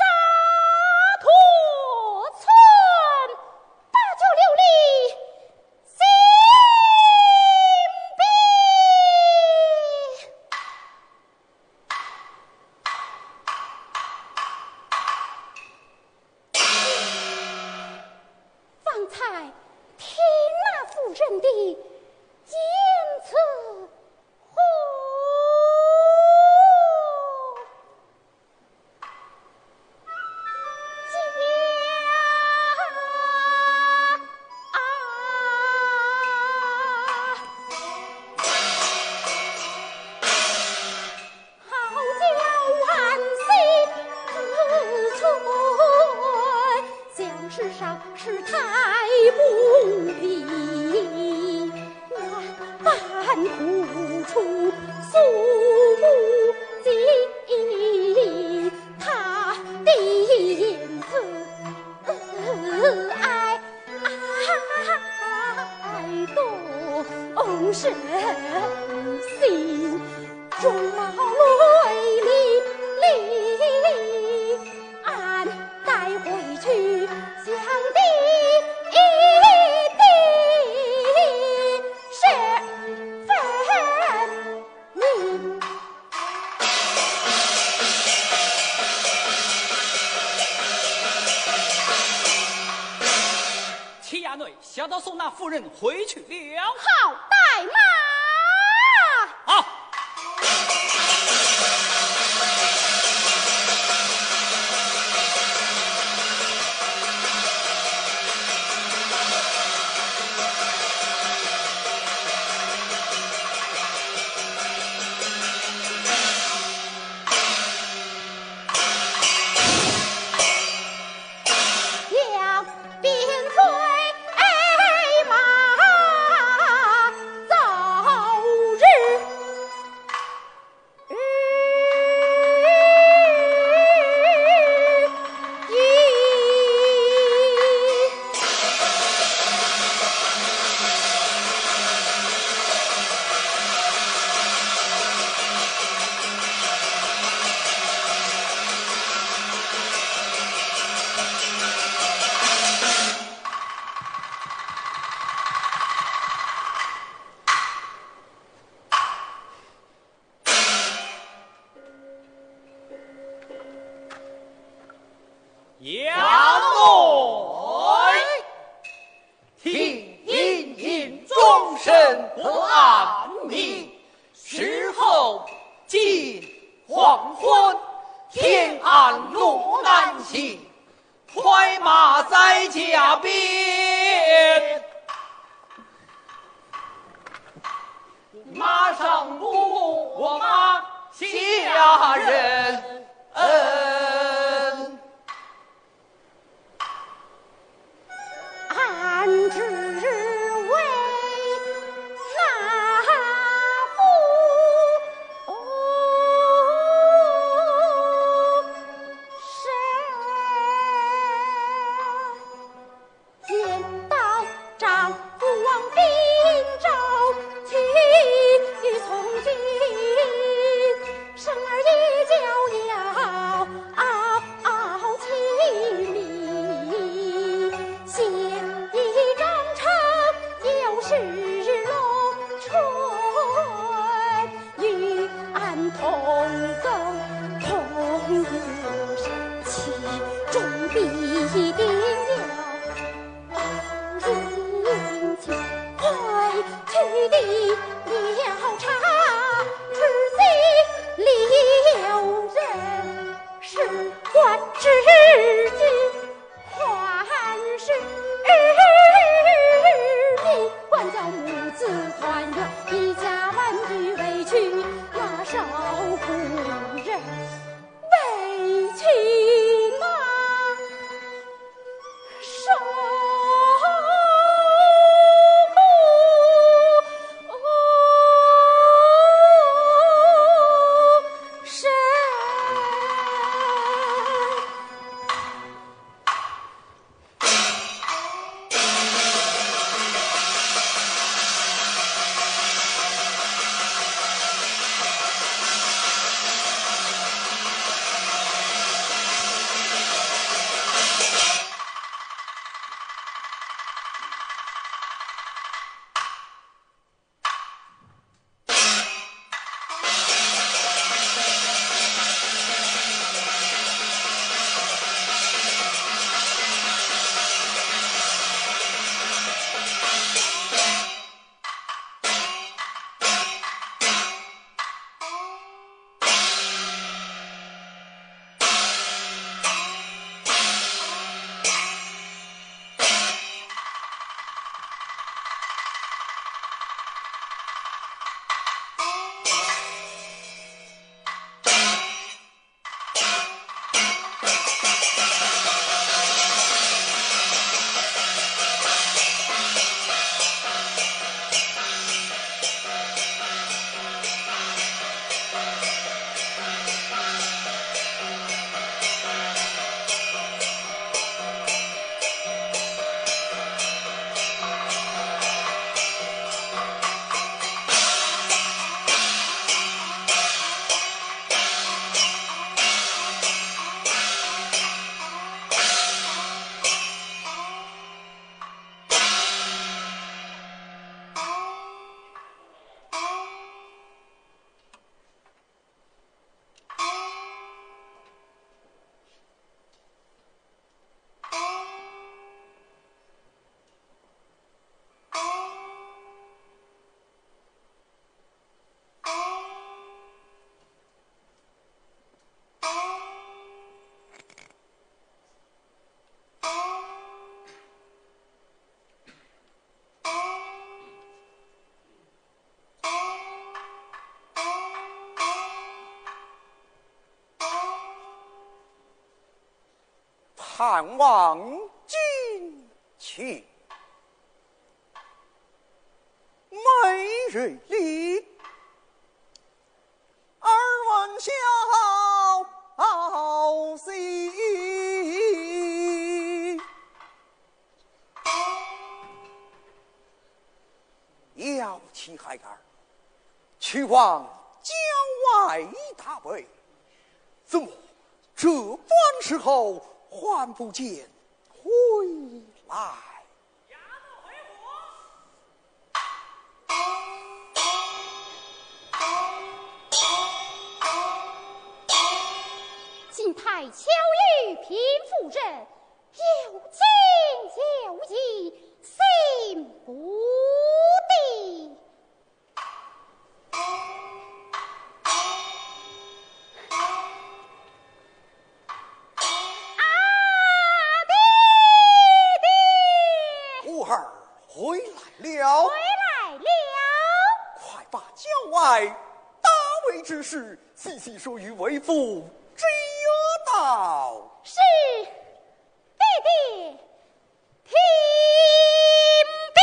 陀村。才听那夫人的言辞乎？是太不平，万般苦楚诉不尽，他的言辞哀动神心，中泪淋漓，俺带回去想的一定是分明。齐衙内，小刀送那夫人回去了。好，带马。好。生儿一叫探望进去。每日里，耳闻消息，要起孩儿去往郊外大卫，怎么这般时候还不见回来？金太巧遇贫妇人，有情有义，心不定。吾儿回来了，回来了，快把郊外大卫之事细细说与为父知道。是弟弟听毕。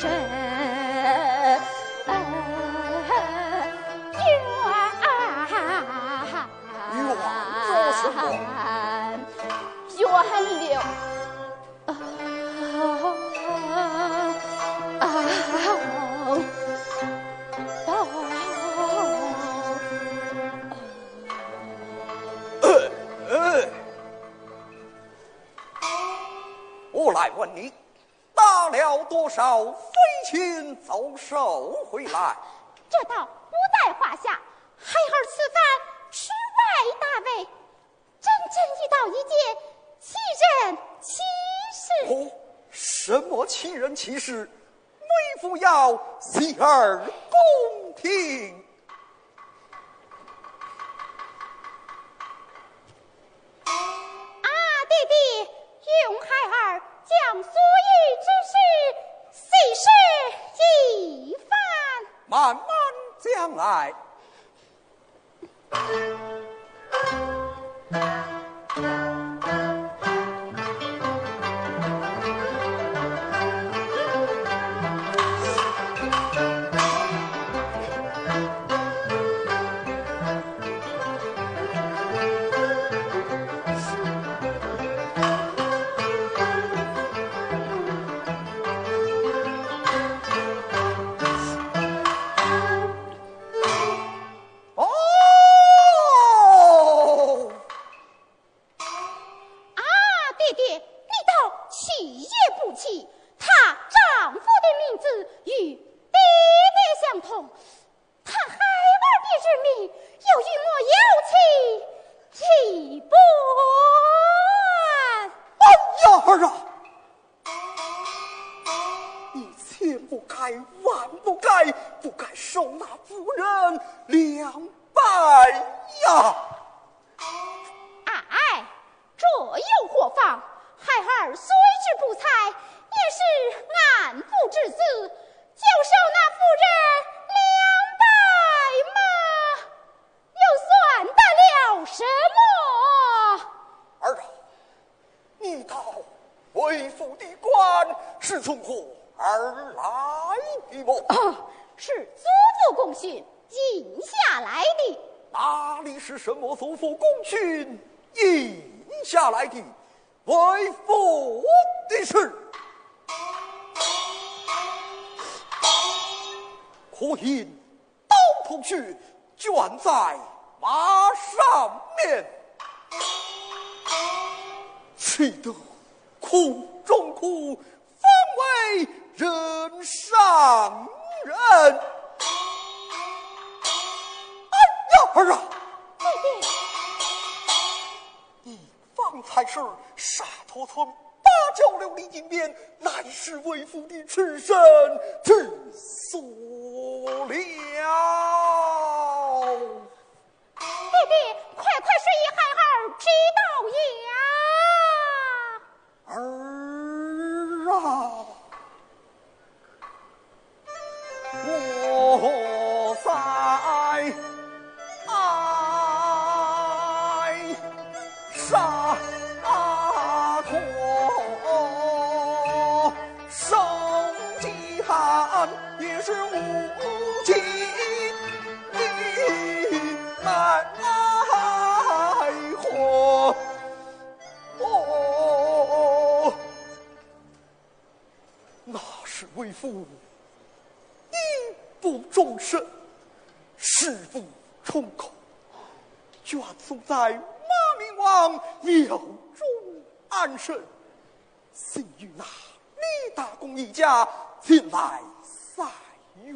身冤流。我来问你，打了多少飞禽走兽回来？这倒不在话下。孩儿此番出外大为，真正遇到一件奇人奇事。哦，什么奇人奇事？为父要洗耳恭听。弟弟，用孩儿将所遇之事细事一番。慢慢讲来。什么祖父功勋应下来的为父的事，可因刀头血卷在马上面，气得苦中苦，方为人上人。哎呀儿啊！你方才是沙陀村八角琉璃金鞭，乃是为父的赤身之所了。弟弟，快说与孩儿知道呀！儿啊，我在沙陀受饥寒，也是无情难爱活。那是为父义不终身，誓不充口，卷送在马明王庙中安身，幸与那李大公一家前来散愿。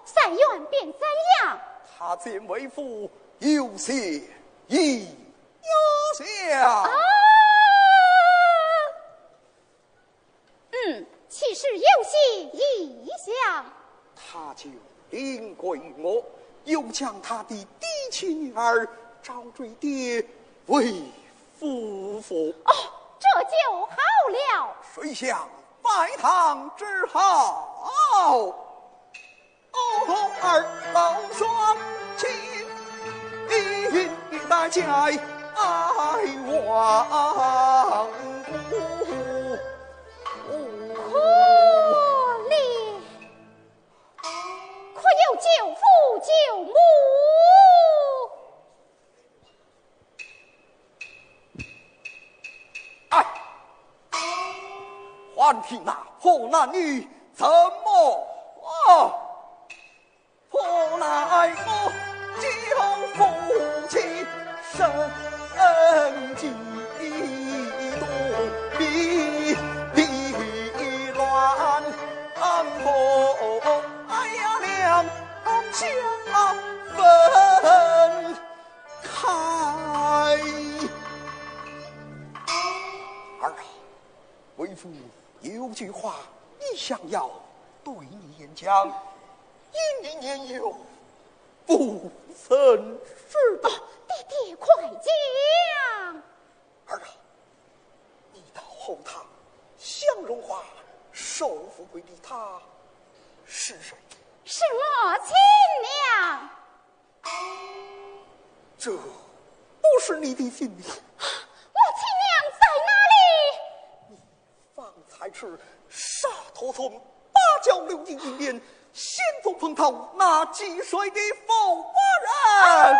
散愿便怎样？他见为父有些意想。其实有些意想。他就领归我，又将他的嫡亲女儿赵追爹为夫妇。这就好了。谁想拜堂之好，儿老双亲，一代家爱亡可怜还替那破男女怎么破乃我救父亲生计多比乱后哎呀两相分开。儿啊，为父有句话一向要对你演讲，因你年幼不曾知道。爹爹快讲。儿啊，你到后堂享荣华受富贵的他是谁？是我亲娘。这不是你的亲娘。我亲娘在哪里？方才是沙头村八角流金一面先锋碰头那积水的妇人。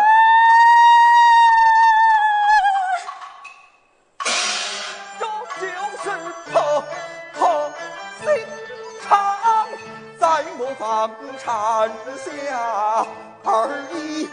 这就是破心肠，在模仿缠下而已。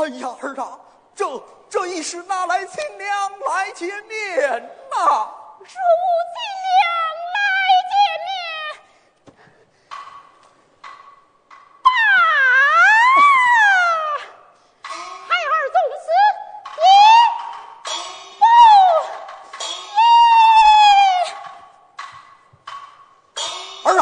哎呀儿啊，这已是拿来亲娘来见面呐。若无亲娘来见面，爸，孩儿纵死也不儿啊，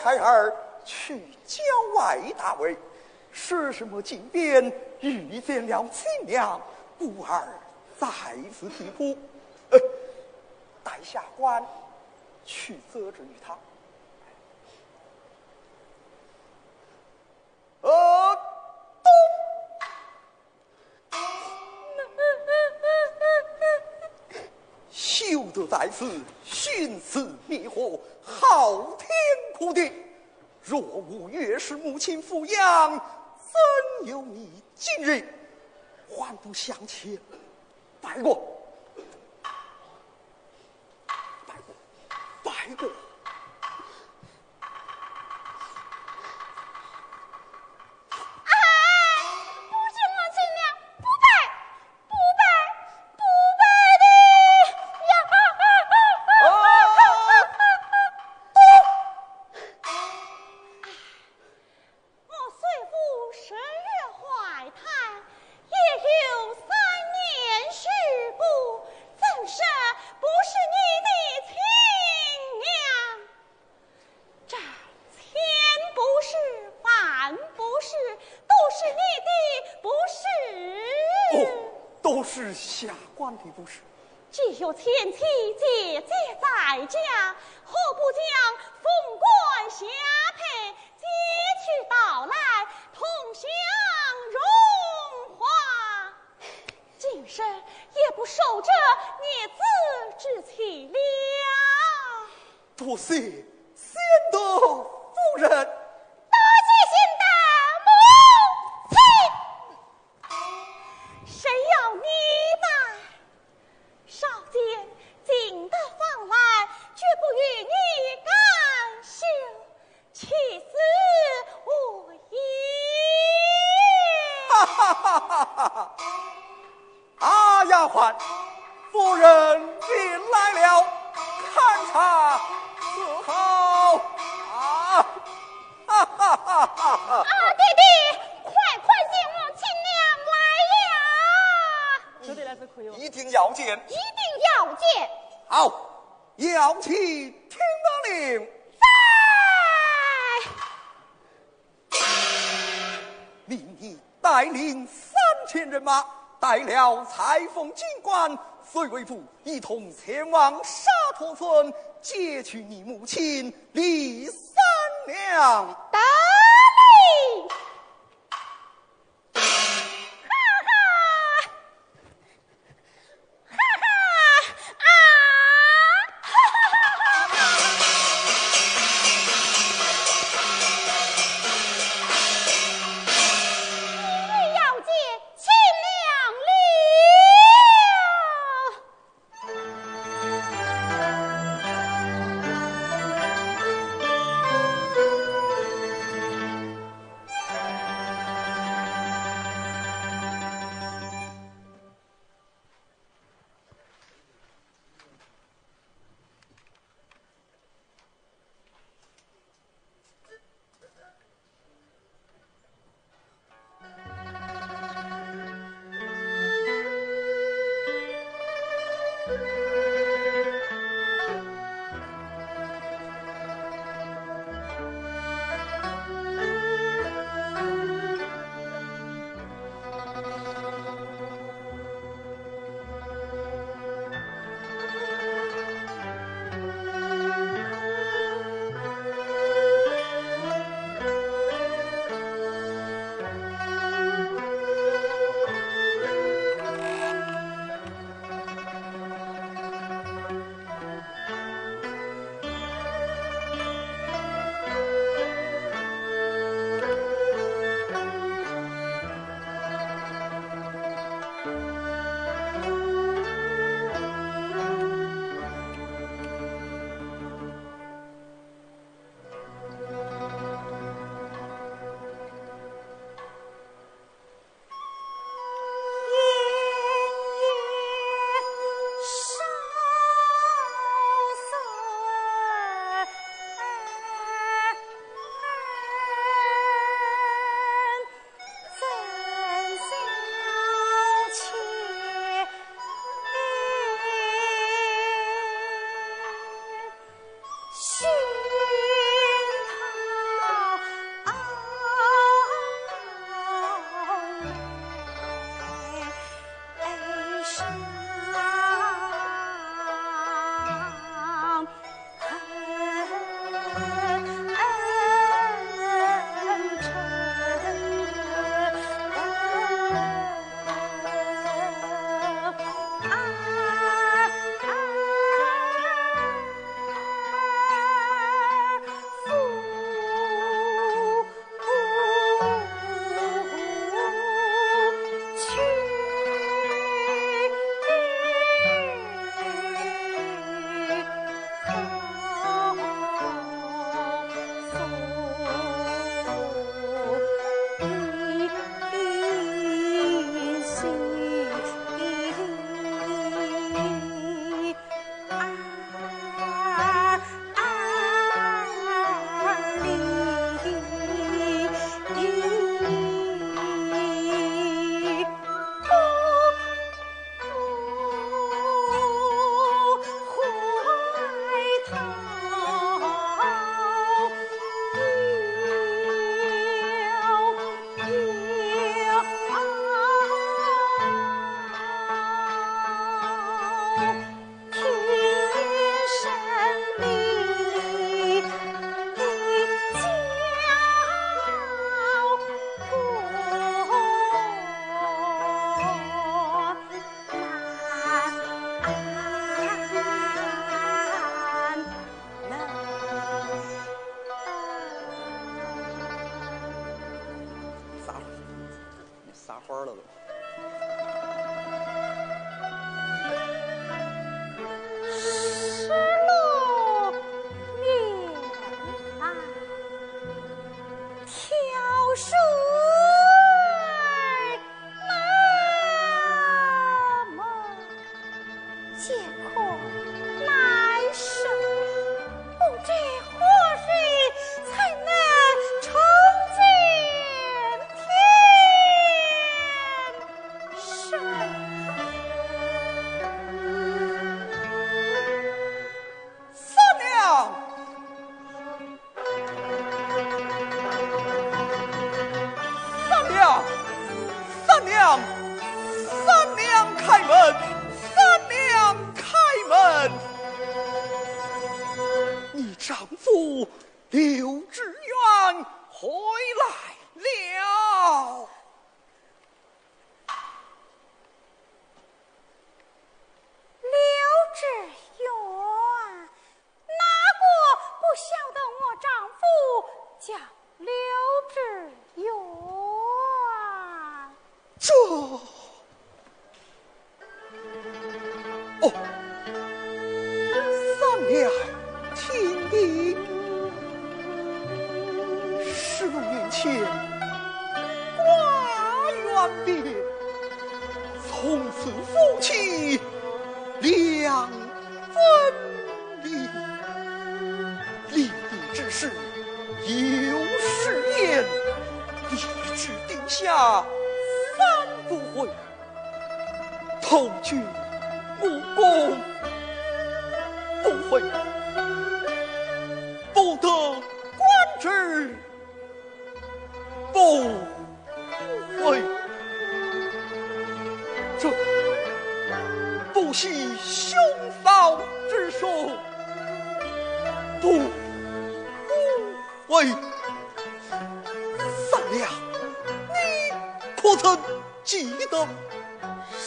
孩儿去郊外大卫，是什么进边遇见了亲娘，故而再次提扑，带下官去责之于他。休得在此徇私灭火，昊天哭地！若无岳氏母亲抚养，怎有你今日？还不向前拜过，拜过！是下官的不是。既有前妻姐姐在家，何不将凤冠霞帔接去到来，同享荣华？今生也不受这孽子之气了。多谢先德夫人。多谢先德母亲。谁要你待？少见进得房来，绝不与你干休，岂死我也！哈哈哈哈哈哈！啊，丫鬟，夫人便来了，看茶伺候。啊，哈哈哈哈哈！弟弟，快进屋，亲娘来了。这里来是可以一定要见。一定要见。好，要去听得令。在。命你带领3000人马，带了裁缝警官随为父，一同前往沙陀村接取你母亲李三娘。得令。花了喽。失落面来挑水那么解渴来生，不知何时才能重见天生。三娘，三娘，三娘，三娘开门！三娘开门！你丈夫刘志远回来了。刘志远，哪个不晓得我丈夫叫刘志远？这，哦，三娘，听听，15年前瓜园别，从此夫妻两分离，立地之事有誓言，立志定下3不悔，投据故宫不悔，不得官职不悔，这不惜兄嫂之手，不悔。三娘，你可曾记得14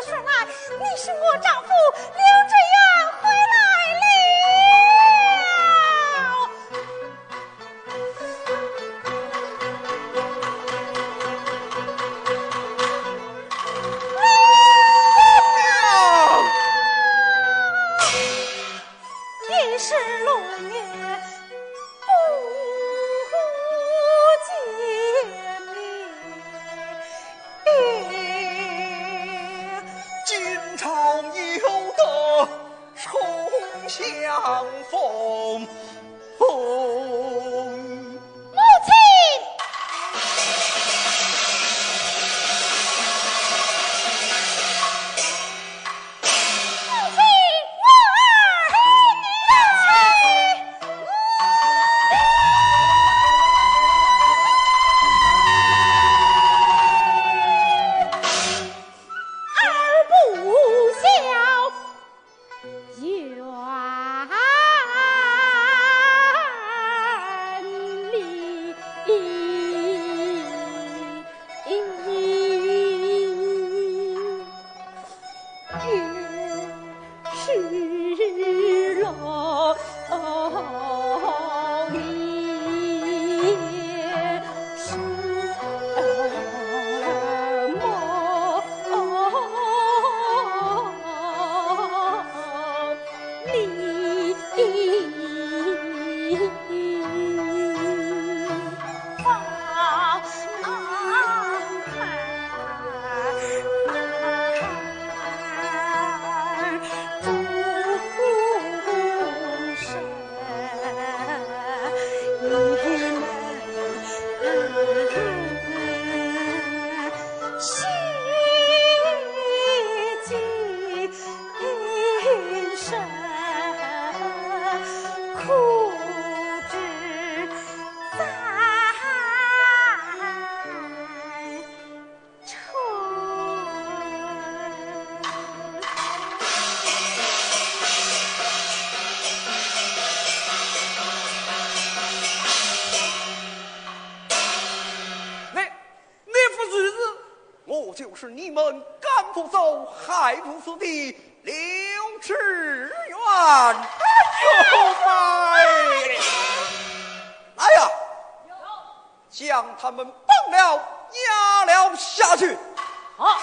岁来，你是我丈夫刘志远回来了。已是6年不见面，今朝有得重相逢。母亲。就是你们赶不走、害不死的刘志远。有来来呀，将他们绑了，押了下去。好。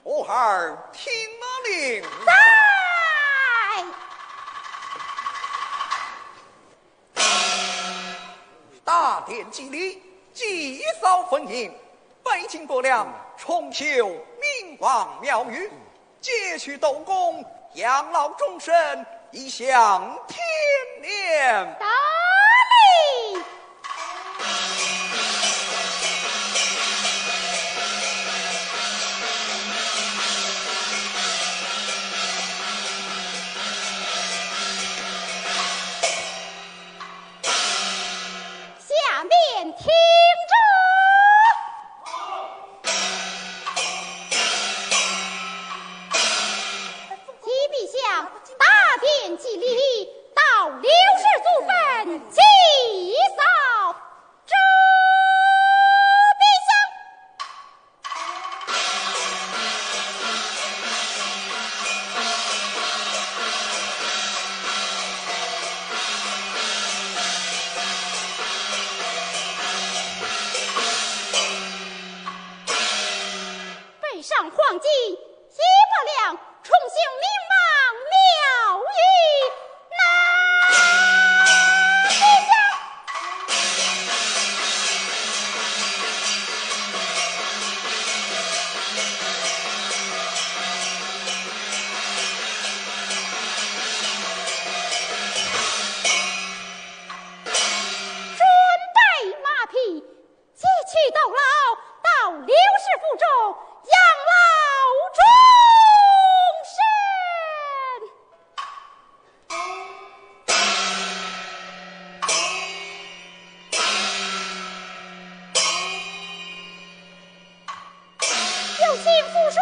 我儿听了令，在。大典祭礼，祭扫坟茔，北京国良重修明王庙宇，接续斗功，养老终身，一享天年。大礼。下面听着，启陛下，大典祭礼到刘氏祖坟祭扫，这陛下。北上皇帝西伯良重修明王庙宇，那陛下。准备马匹，即去斗牢，到刘氏府中养老终身。有心扶手